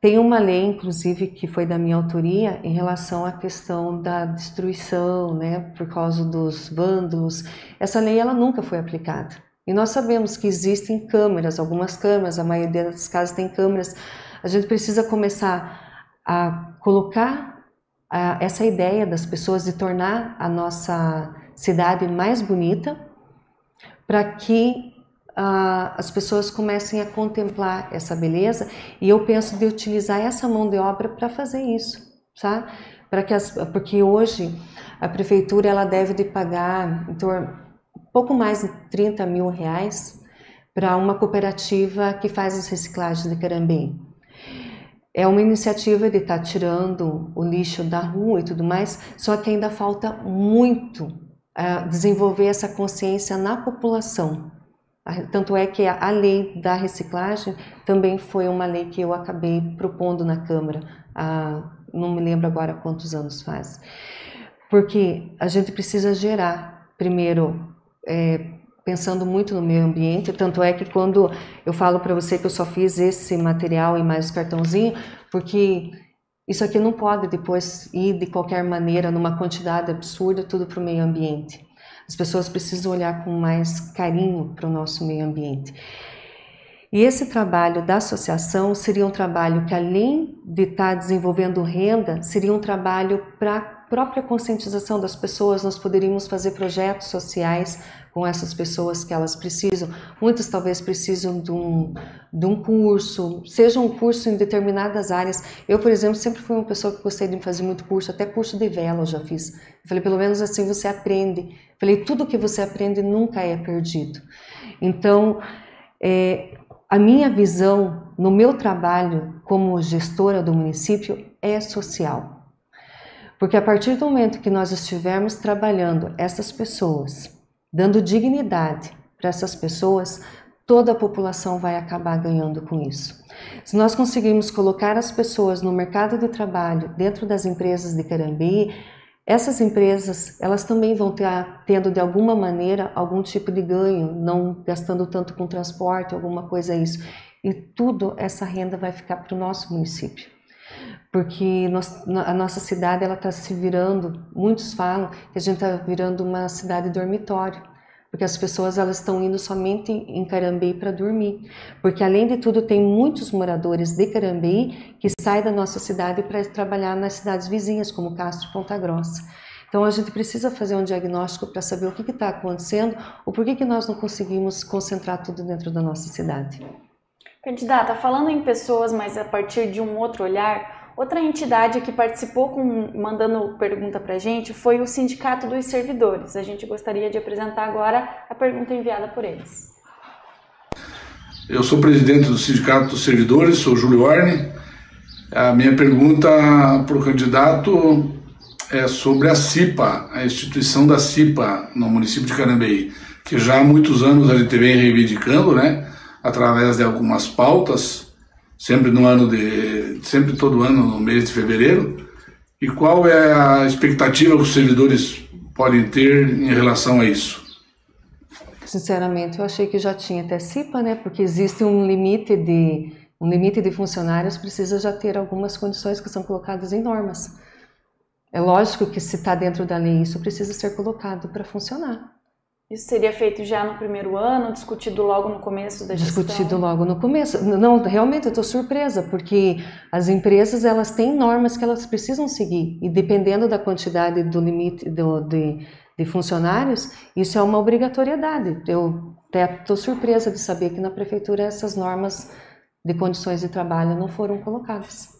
Tem uma lei, inclusive, que foi da minha autoria em relação à questão da destruição, né, por causa dos vândalos. Essa lei ela nunca foi aplicada. E nós sabemos que existem câmeras, algumas câmeras, a maioria das casas tem câmeras. A gente precisa começar a colocar essa ideia das pessoas de tornar a nossa cidade mais bonita para que as pessoas comecem a contemplar essa beleza, e eu penso de utilizar essa mão de obra para fazer isso, sabe? Porque hoje a prefeitura ela deve de pagar pouco mais de 30 mil reais para uma cooperativa que faz as reciclagens de Carambeí. É uma iniciativa de estar tirando o lixo da rua e tudo mais, só que ainda falta muito desenvolver essa consciência na população. Tanto é que a lei da reciclagem também foi uma lei que eu acabei propondo na Câmara, não me lembro agora quantos anos faz. Porque a gente precisa gerar, primeiro, pensando muito no meio ambiente, tanto é que quando eu falo para você que eu só fiz esse material e mais o cartãozinho, porque Isso aqui não pode depois ir de qualquer maneira, numa quantidade absurda, tudo para o meio ambiente. As pessoas precisam olhar com mais carinho para o nosso meio ambiente. E esse trabalho da associação seria um trabalho que, além de estar desenvolvendo renda, seria um trabalho para a própria conscientização das pessoas. Nós poderíamos fazer projetos sociais com essas pessoas que elas precisam. Muitas talvez precisam de um curso, seja um curso em determinadas áreas. Eu, por exemplo, sempre fui uma pessoa que gostei de fazer muito curso, até curso de vela eu já fiz. Eu falei, pelo menos assim você aprende. Eu falei, tudo que você aprende nunca é perdido. Então, a minha visão no meu trabalho como gestora do município é social. Porque a partir do momento que nós estivermos trabalhando essas pessoas, dando dignidade para essas pessoas, toda a população vai acabar ganhando com isso. Se nós conseguirmos colocar as pessoas no mercado de trabalho dentro das empresas de Carambeí, essas empresas, elas também vão tendo de alguma maneira algum tipo de ganho, não gastando tanto com transporte, alguma coisa isso. E tudo essa renda vai ficar para o nosso município. Porque a nossa cidade ela está se virando, muitos falam que a gente está virando uma cidade dormitório, porque as pessoas elas estão indo somente em Carambeí para dormir, porque além de tudo tem muitos moradores de Carambeí que saem da nossa cidade para trabalhar nas cidades vizinhas, como Castro e Ponta Grossa. Então a gente precisa fazer um diagnóstico para saber o que está acontecendo ou por que nós não conseguimos concentrar tudo dentro da nossa cidade. Candidata, falando em pessoas, mas a partir de um outro olhar, outra entidade que participou mandando pergunta para a gente foi o Sindicato dos Servidores. A gente gostaria de apresentar agora a pergunta enviada por eles. Eu sou presidente do Sindicato dos Servidores, sou Júlio Orne. A minha pergunta para o candidato é sobre a CIPA, a instituição da CIPA no município de Carambeí, que já há muitos anos a gente vem reivindicando, né, através de algumas pautas, sempre todo ano no mês de fevereiro. E qual é a expectativa que os servidores podem ter em relação a isso? Sinceramente, eu achei que já tinha até CIPA, né? Porque existe um limite de funcionários, precisa já ter algumas condições que são colocadas em normas. É lógico que se está dentro da lei, isso precisa ser colocado para funcionar. Isso seria feito já no primeiro ano, discutido logo no começo da gestão? Discutido logo no começo. Não, realmente eu estou surpresa, porque as empresas elas têm normas que elas precisam seguir, e dependendo da quantidade do limite de funcionários, isso é uma obrigatoriedade. Eu até estou surpresa de saber que na prefeitura essas normas de condições de trabalho não foram colocadas.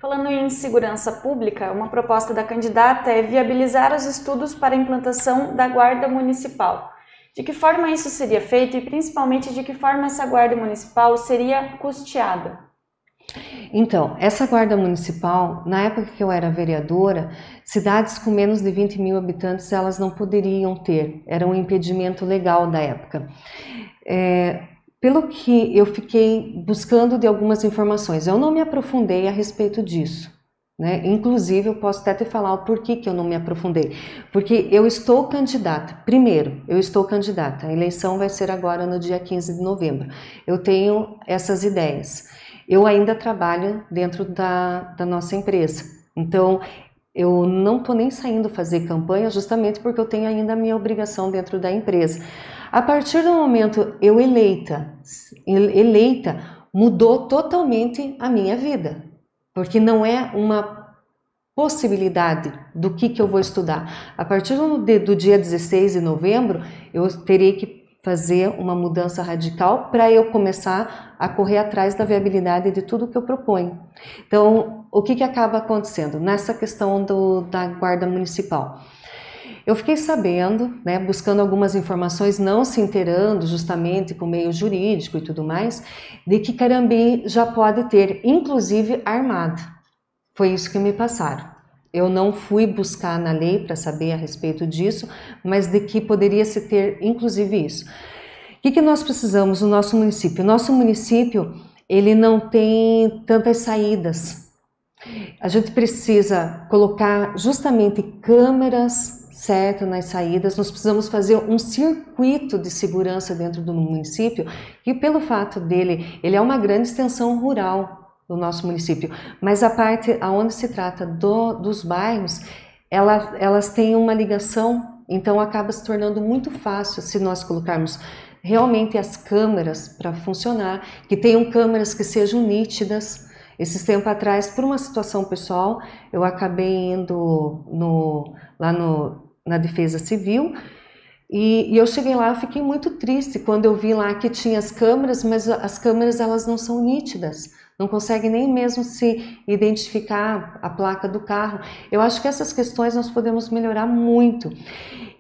Falando em segurança pública, uma proposta da candidata é viabilizar os estudos para a implantação da Guarda Municipal. De que forma isso seria feito e, principalmente, de que forma essa Guarda Municipal seria custeada? Então, essa Guarda Municipal, na época que eu era vereadora, cidades com menos de 20 mil habitantes, elas não poderiam ter. Era um impedimento legal da época. Pelo que eu fiquei buscando de algumas informações, eu não me aprofundei a respeito disso, né? Inclusive, eu posso até te falar o porquê que eu não me aprofundei. Porque eu estou candidata. Primeiro, eu estou candidata. A eleição vai ser agora no dia 15 de novembro. Eu tenho essas ideias. Eu ainda trabalho dentro da nossa empresa. Então, eu não estou nem saindo fazer campanha justamente porque eu tenho ainda a minha obrigação dentro da empresa. A partir do momento eu eleita, mudou totalmente a minha vida, porque não é uma possibilidade do que eu vou estudar. A partir do dia 16 de novembro, eu terei que fazer uma mudança radical para eu começar a correr atrás da viabilidade de tudo que eu proponho. Então, o que acaba acontecendo nessa questão da Guarda Municipal? Eu fiquei sabendo, né, buscando algumas informações, não se inteirando justamente com o meio jurídico e tudo mais, de que Carambeí já pode ter, inclusive, armado. Foi isso que me passaram. Eu não fui buscar na lei para saber a respeito disso, mas de que poderia se ter, inclusive, isso. O que nós precisamos no nosso município? O nosso município, ele não tem tantas saídas. A gente precisa colocar justamente câmeras certo nas saídas. Nós precisamos fazer um circuito de segurança dentro do município, e pelo fato dele, ele é uma grande extensão rural. do nosso município. Mas a parte aonde se trata dos bairros, elas têm uma ligação, então acaba se tornando muito fácil se nós colocarmos realmente as câmeras para funcionar, que tenham câmeras que sejam nítidas. Esses tempos atrás, por uma situação pessoal, eu acabei indo lá na Defesa Civil e eu cheguei lá, eu fiquei muito triste quando eu vi lá que tinha as câmeras, mas as câmeras elas não são nítidas, não conseguem nem mesmo se identificar a placa do carro. Eu acho que essas questões nós podemos melhorar muito.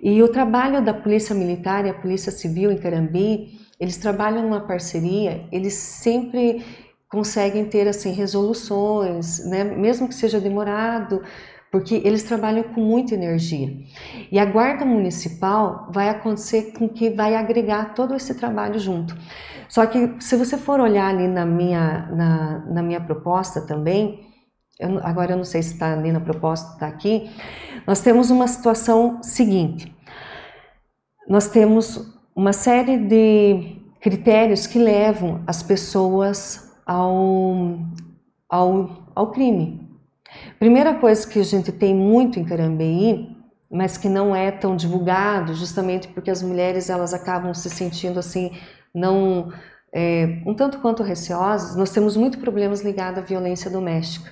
E o trabalho da Polícia Militar e a Polícia Civil em Carambi, eles trabalham numa parceria, eles sempre conseguem ter assim resoluções, né? Mesmo que seja demorado, porque eles trabalham com muita energia. E a Guarda Municipal vai acontecer com que vai agregar todo esse trabalho junto. Só que se você for olhar ali na minha proposta também, agora eu não sei se está ali na proposta, está aqui, nós temos uma situação seguinte, nós temos uma série de critérios que levam as pessoas ao crime. Primeira coisa que a gente tem muito em Carambeí, mas que não é tão divulgado, justamente porque as mulheres elas acabam se sentindo assim, um tanto quanto receosas, nós temos muitos problemas ligados à violência doméstica.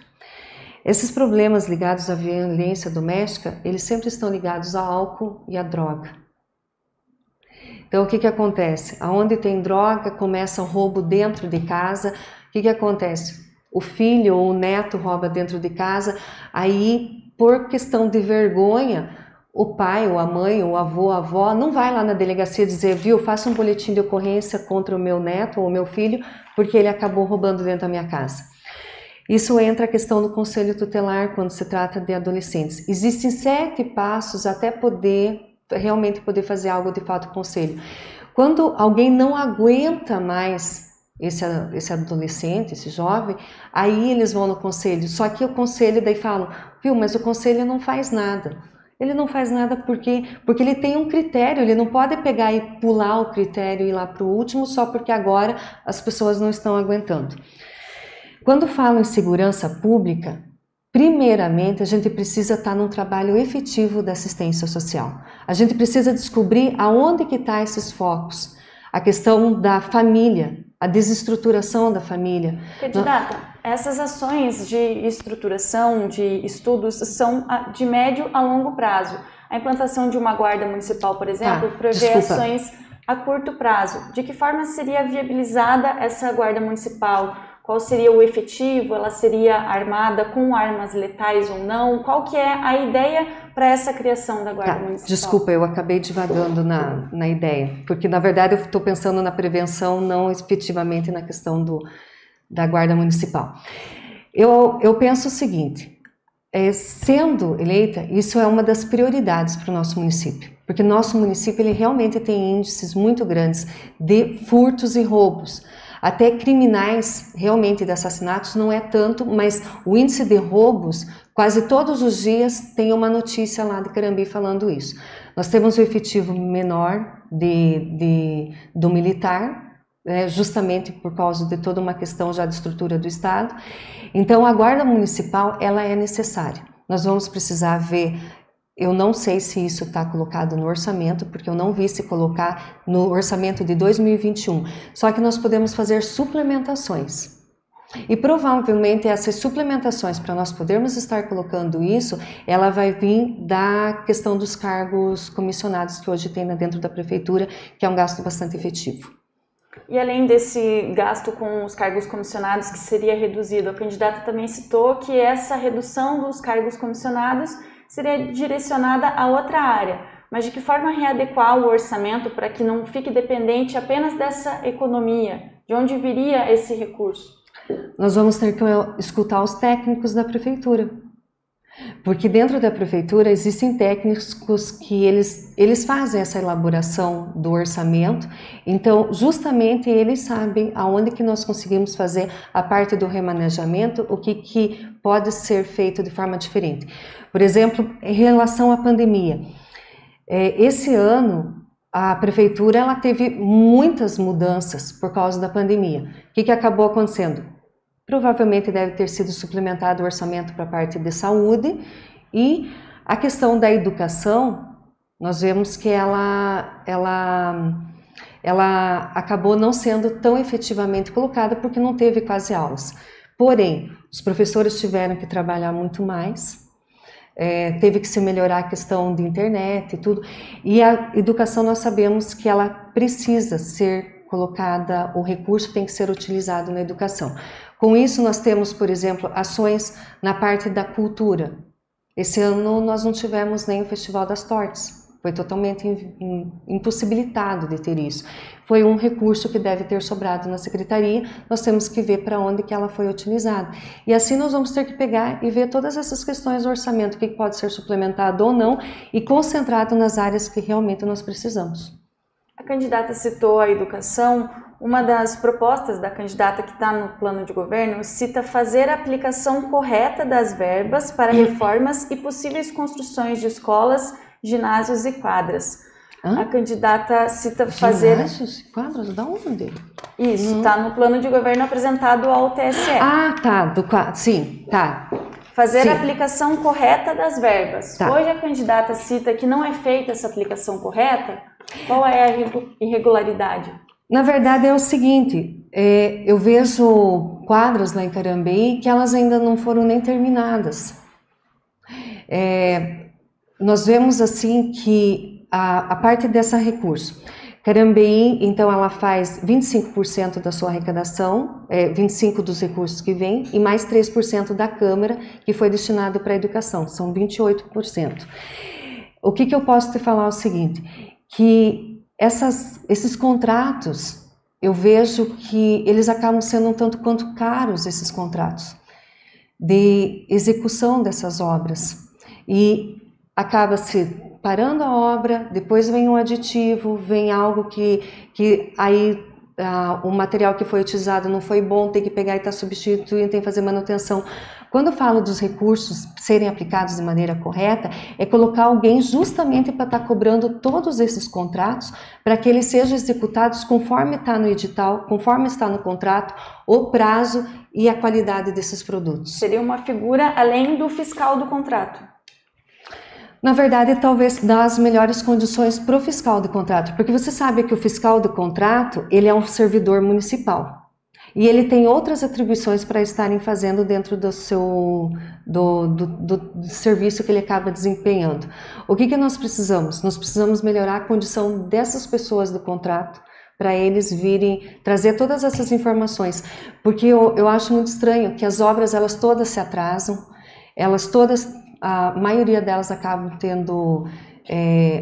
Esses problemas ligados à violência doméstica, eles sempre estão ligados ao álcool e à droga. Então, o que acontece? Aonde tem droga, começa o roubo dentro de casa. O que acontece? O filho ou o neto rouba dentro de casa, aí, por questão de vergonha, o pai, ou a mãe, ou o avô, a avó, não vai lá na delegacia dizer, viu, faça um boletim de ocorrência contra o meu neto ou o meu filho, porque ele acabou roubando dentro da minha casa. Isso entra a questão do conselho tutelar quando se trata de adolescentes. Existem 7 passos até realmente poder fazer algo de fato conselho. Quando alguém não aguenta mais esse adolescente, esse jovem, aí eles vão no conselho. Só que o conselho daí fala, viu, mas o conselho não faz nada. Ele não faz nada porque ele tem um critério, ele não pode pegar e pular o critério e ir lá para o último só porque agora as pessoas não estão aguentando. Quando falo em segurança pública, primeiramente a gente precisa estar num trabalho efetivo da assistência social. A gente precisa descobrir aonde que estão esses focos. A questão da família, a desestruturação da família. Candidata, essas ações de estruturação, de estudos, são de médio a longo prazo. A implantação de uma guarda municipal, por exemplo, prevê ações a curto prazo. De que forma seria viabilizada essa guarda municipal? Qual seria o efetivo? Ela seria armada com armas letais ou não? Qual que é a ideia para essa criação da Guarda Municipal? Desculpa, eu acabei divagando na ideia, porque na verdade eu estou pensando na prevenção, não efetivamente na questão da Guarda Municipal. Eu penso o seguinte, sendo eleita, isso é uma das prioridades para o nosso município, porque nosso município ele realmente tem índices muito grandes de furtos e roubos. Até criminais, realmente, de assassinatos não é tanto, mas o índice de roubos, quase todos os dias tem uma notícia lá de Carambi falando isso. Nós temos um efetivo menor do militar, justamente por causa de toda uma questão já de estrutura do Estado. Então, a Guarda Municipal, ela é necessária. Nós vamos precisar ver... Eu não sei se isso está colocado no orçamento, porque eu não vi se colocar no orçamento de 2021. Só que nós podemos fazer suplementações. E provavelmente essas suplementações, para nós podermos estar colocando isso, ela vai vir da questão dos cargos comissionados que hoje tem dentro da prefeitura, que é um gasto bastante efetivo. E além desse gasto com os cargos comissionados que seria reduzido, a candidata também citou que essa redução dos cargos comissionados seria direcionada a outra área, mas de que forma readequar o orçamento para que não fique dependente apenas dessa economia? De onde viria esse recurso? Nós vamos ter que escutar os técnicos da prefeitura, porque dentro da prefeitura existem técnicos que eles fazem essa elaboração do orçamento, então justamente eles sabem aonde que nós conseguimos fazer a parte do remanejamento, o que pode ser feito de forma diferente. Por exemplo, em relação à pandemia, esse ano a prefeitura ela teve muitas mudanças por causa da pandemia. O que acabou acontecendo? provavelmente deve ter sido suplementado o orçamento para a parte de saúde, e a questão da educação, nós vemos que ela acabou não sendo tão efetivamente colocada porque não teve quase aulas. Porém, os professores tiveram que trabalhar muito mais, teve que se melhorar a questão de internet e tudo. E a educação, nós sabemos que ela precisa ser colocada, o recurso tem que ser utilizado na educação. Com isso, nós temos, por exemplo, ações na parte da cultura. Esse ano nós não tivemos nem o Festival das Tortas. Foi totalmente impossibilitado de ter isso. Foi um recurso que deve ter sobrado na secretaria, nós temos que ver para onde que ela foi utilizada. E assim nós vamos ter que pegar e ver todas essas questões do orçamento, o que pode ser suplementado ou não, e concentrado nas áreas que realmente nós precisamos. A candidata citou a educação. Uma das propostas da candidata que está no plano de governo cita fazer a aplicação correta das verbas para reformas e possíveis construções de escolas, ginásios e quadras. A candidata cita fazer... Ginásios e quadras? Da onde? Isso, está no plano de governo apresentado ao TSE. Ah, tá, sim, tá. Fazer sim. a aplicação correta das verbas. Tá. Hoje a candidata cita que não é feita essa aplicação correta. Qual é a irregularidade? Na verdade é o seguinte, eu vejo quadras lá em Carambeí que elas ainda não foram nem terminadas. Nós vemos assim que a parte desse recurso, Carambeí, então ela faz 25% da sua arrecadação, 25% dos recursos que vem, e mais 3% da Câmara, que foi destinado para a educação, são 28%. O que eu posso te falar é o seguinte, que esses contratos, eu vejo que eles acabam sendo um tanto quanto caros, esses contratos, de execução dessas obras, e acaba-se parando a obra, depois vem um aditivo, vem algo que aí o material que foi utilizado não foi bom, tem que pegar e estar substituindo, tem que fazer manutenção. Quando eu falo dos recursos serem aplicados de maneira correta, é colocar alguém justamente para estar cobrando todos esses contratos, para que eles sejam executados conforme está no edital, conforme está no contrato, o prazo e a qualidade desses produtos. Seria uma figura além do fiscal do contrato? Na verdade, talvez dar as melhores condições para o fiscal de contrato, porque você sabe que o fiscal de contrato, ele é um servidor municipal e ele tem outras atribuições para estarem fazendo dentro do seu do serviço que ele acaba desempenhando. O que nós precisamos? Nós precisamos melhorar a condição dessas pessoas do contrato, para eles virem trazer todas essas informações, porque eu acho muito estranho que as obras, elas todas se atrasam, elas todas, a maioria delas acabam tendo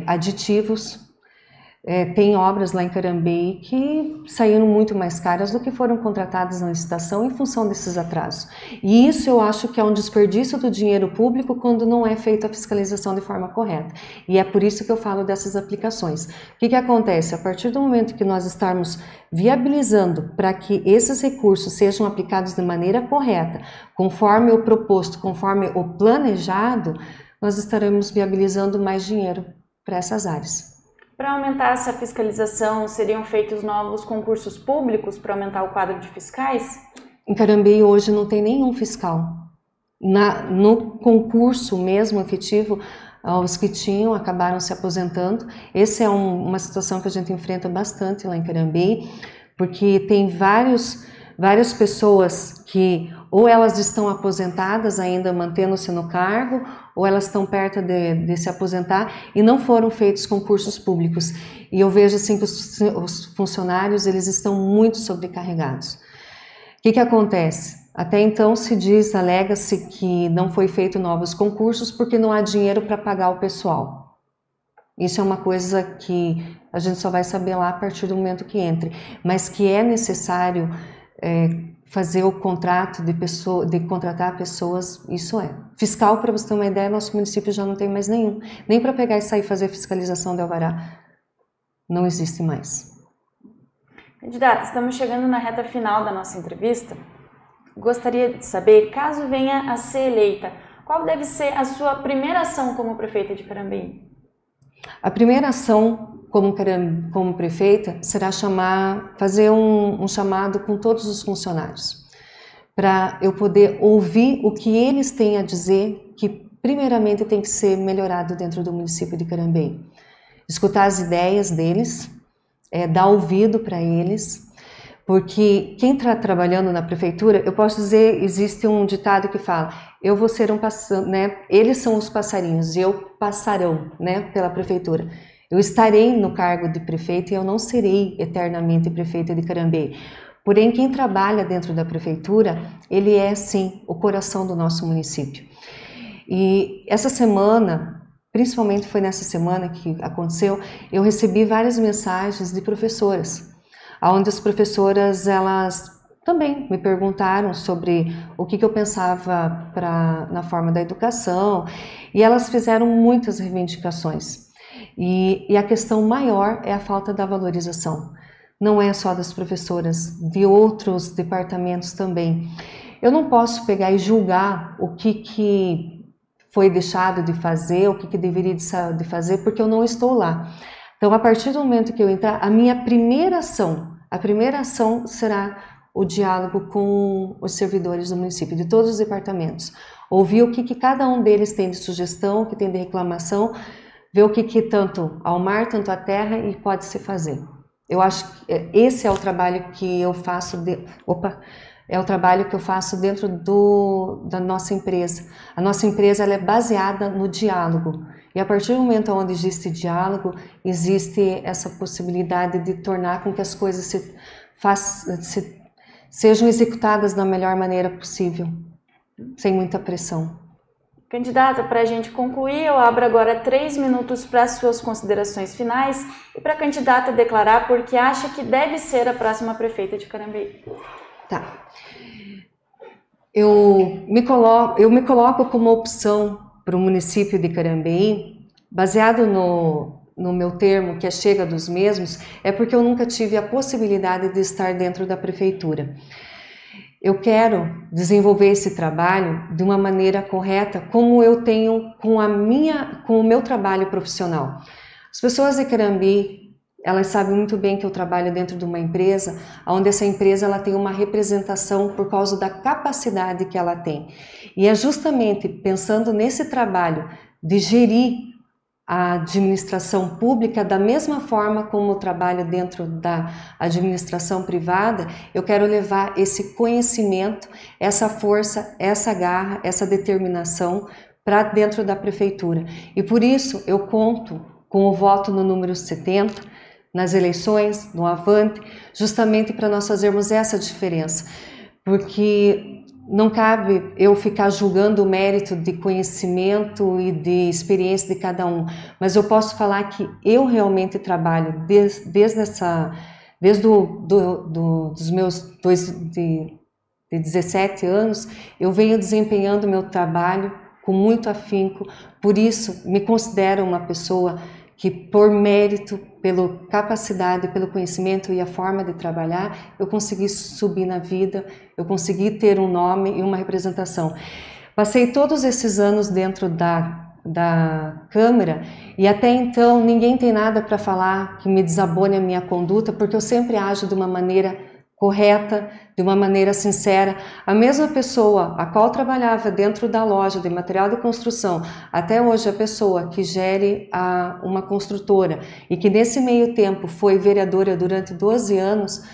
aditivos. Tem obras lá em Carambeí que saíram muito mais caras do que foram contratadas na licitação em função desses atrasos. E isso eu acho que é um desperdício do dinheiro público quando não é feita a fiscalização de forma correta. E é por isso que eu falo dessas aplicações. O que acontece? A partir do momento que nós estarmos viabilizando para que esses recursos sejam aplicados de maneira correta, conforme o proposto, conforme o planejado, nós estaremos viabilizando mais dinheiro para essas áreas. Para aumentar essa fiscalização, seriam feitos novos concursos públicos para aumentar o quadro de fiscais? Em Carambeí hoje não tem nenhum fiscal. No concurso mesmo efetivo, os que tinham acabaram se aposentando. Essa é uma situação que a gente enfrenta bastante lá em Carambeí, porque tem várias pessoas que ou elas estão aposentadas ainda mantendo-se no cargo, ou elas estão perto de se aposentar e não foram feitos concursos públicos. E eu vejo assim que os funcionários, eles estão muito sobrecarregados. O que acontece? Até então se diz, alega-se que não foi feito novos concursos porque não há dinheiro para pagar o pessoal. Isso é uma coisa que a gente só vai saber lá a partir do momento que entre, mas que é necessário fazer o contrato de contratar pessoas, isso é. Fiscal, para você ter uma ideia, nosso município já não tem mais nenhum. Nem para pegar e sair fazer fiscalização de alvará. Não existe mais. Candidata, estamos chegando na reta final da nossa entrevista. Gostaria de saber, caso venha a ser eleita, qual deve ser a sua primeira ação como prefeita de Carambeí? A primeira ação como prefeita será fazer um chamado com todos os funcionários, para eu poder ouvir o que eles têm a dizer, que primeiramente tem que ser melhorado dentro do município de Carambeí. Escutar as ideias deles, dar ouvido para eles, porque quem está trabalhando na prefeitura, eu posso dizer, existe um ditado que fala, eu vou ser um passarinho, né? Eles são os passarinhos e eu passarão, né, pela prefeitura. Eu estarei no cargo de prefeito e eu não serei eternamente prefeita de Carambeí. Porém, quem trabalha dentro da prefeitura, ele é sim o coração do nosso município. E essa semana, principalmente foi nessa semana que aconteceu, eu recebi várias mensagens de professoras, onde as professoras, elas também me perguntaram sobre o que eu pensava na forma da educação, e elas fizeram muitas reivindicações. E a questão maior é a falta da valorização. Não é só das professoras, de outros departamentos também. Eu não posso pegar e julgar o que foi deixado de fazer, o que deveria de fazer, porque eu não estou lá. Então, a partir do momento que eu entrar, a minha primeira ação será o diálogo com os servidores do município, de todos os departamentos. Ouvir o que cada um deles tem de sugestão, o que tem de reclamação, ver o que tanto ao mar, tanto à terra, e pode se fazer. Eu acho que esse é o trabalho que eu faço dentro da nossa empresa. A nossa empresa, ela é baseada no diálogo. E a partir do momento onde existe diálogo, existe essa possibilidade de tornar com que as coisas sejam executadas da melhor maneira possível, sem muita pressão. Candidata, para a gente concluir, eu abro agora 3 minutos para as suas considerações finais e para a candidata declarar por que acha que deve ser a próxima prefeita de Carambeí. Tá. Eu me coloco como opção para o município de Carambeí, baseado no meu termo, que é chega dos mesmos, é porque eu nunca tive a possibilidade de estar dentro da prefeitura. Eu quero desenvolver esse trabalho de uma maneira correta, como eu tenho com o meu trabalho profissional. As pessoas de Carambeí, elas sabem muito bem que eu trabalho dentro de uma empresa, onde essa empresa ela tem uma representação por causa da capacidade que ela tem. E é justamente pensando nesse trabalho de gerir a administração pública da mesma forma como eu trabalho dentro da administração privada, eu quero levar esse conhecimento, essa força, essa garra, essa determinação para dentro da prefeitura. E por isso eu conto com o voto no número 70, nas eleições, no Avante, justamente para nós fazermos essa diferença. Porque não cabe eu ficar julgando o mérito de conhecimento e de experiência de cada um, mas eu posso falar que eu realmente trabalho desde os meus 17 anos, eu venho desempenhando meu trabalho com muito afinco, por isso me considero uma pessoa que por mérito, pela capacidade, pelo conhecimento e a forma de trabalhar, eu consegui subir na vida, eu consegui ter um nome e uma representação. Passei todos esses anos dentro da Câmara e até então ninguém tem nada para falar que me desabone a minha conduta, porque eu sempre ajo de uma maneira correta, de uma maneira sincera. A mesma pessoa a qual trabalhava dentro da loja de material de construção, até hoje a pessoa que gere uma construtora e que nesse meio tempo foi vereadora durante 12 anos,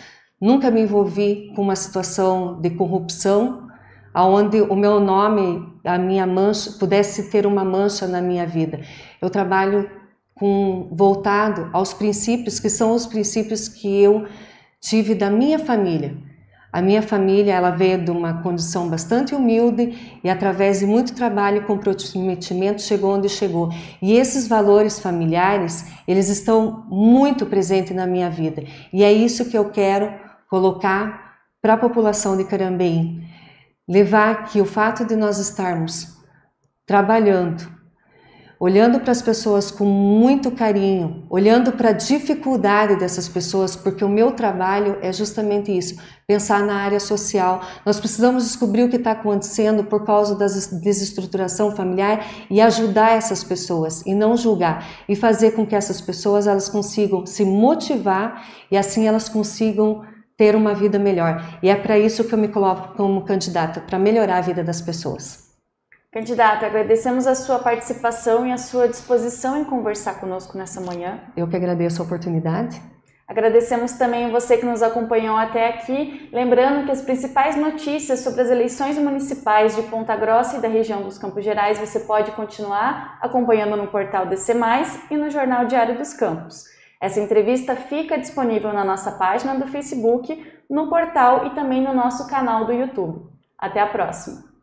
nunca me envolvi com uma situação de corrupção, onde o meu nome, a minha mancha, pudesse ter uma mancha na minha vida. Eu trabalho voltado aos princípios, que são os princípios que eu tive da minha família. A minha família, ela veio de uma condição bastante humilde e através de muito trabalho e comprometimento chegou onde chegou. E esses valores familiares, eles estão muito presentes na minha vida. E é isso que eu quero colocar para a população de Carambeí. Levar que o fato de nós estarmos trabalhando, olhando para as pessoas com muito carinho, olhando para a dificuldade dessas pessoas, porque o meu trabalho é justamente isso, pensar na área social. Nós precisamos descobrir o que está acontecendo por causa da desestruturação familiar e ajudar essas pessoas, e não julgar, e fazer com que essas pessoas elas consigam se motivar e assim elas consigam ter uma vida melhor. E é para isso que eu me coloco como candidata, para melhorar a vida das pessoas. Candidata, agradecemos a sua participação e a sua disposição em conversar conosco nessa manhã. Eu que agradeço a oportunidade. Agradecemos também você que nos acompanhou até aqui, lembrando que as principais notícias sobre as eleições municipais de Ponta Grossa e da região dos Campos Gerais você pode continuar acompanhando no portal DC+, e no Jornal Diário dos Campos. Essa entrevista fica disponível na nossa página do Facebook, no portal e também no nosso canal do YouTube. Até a próxima!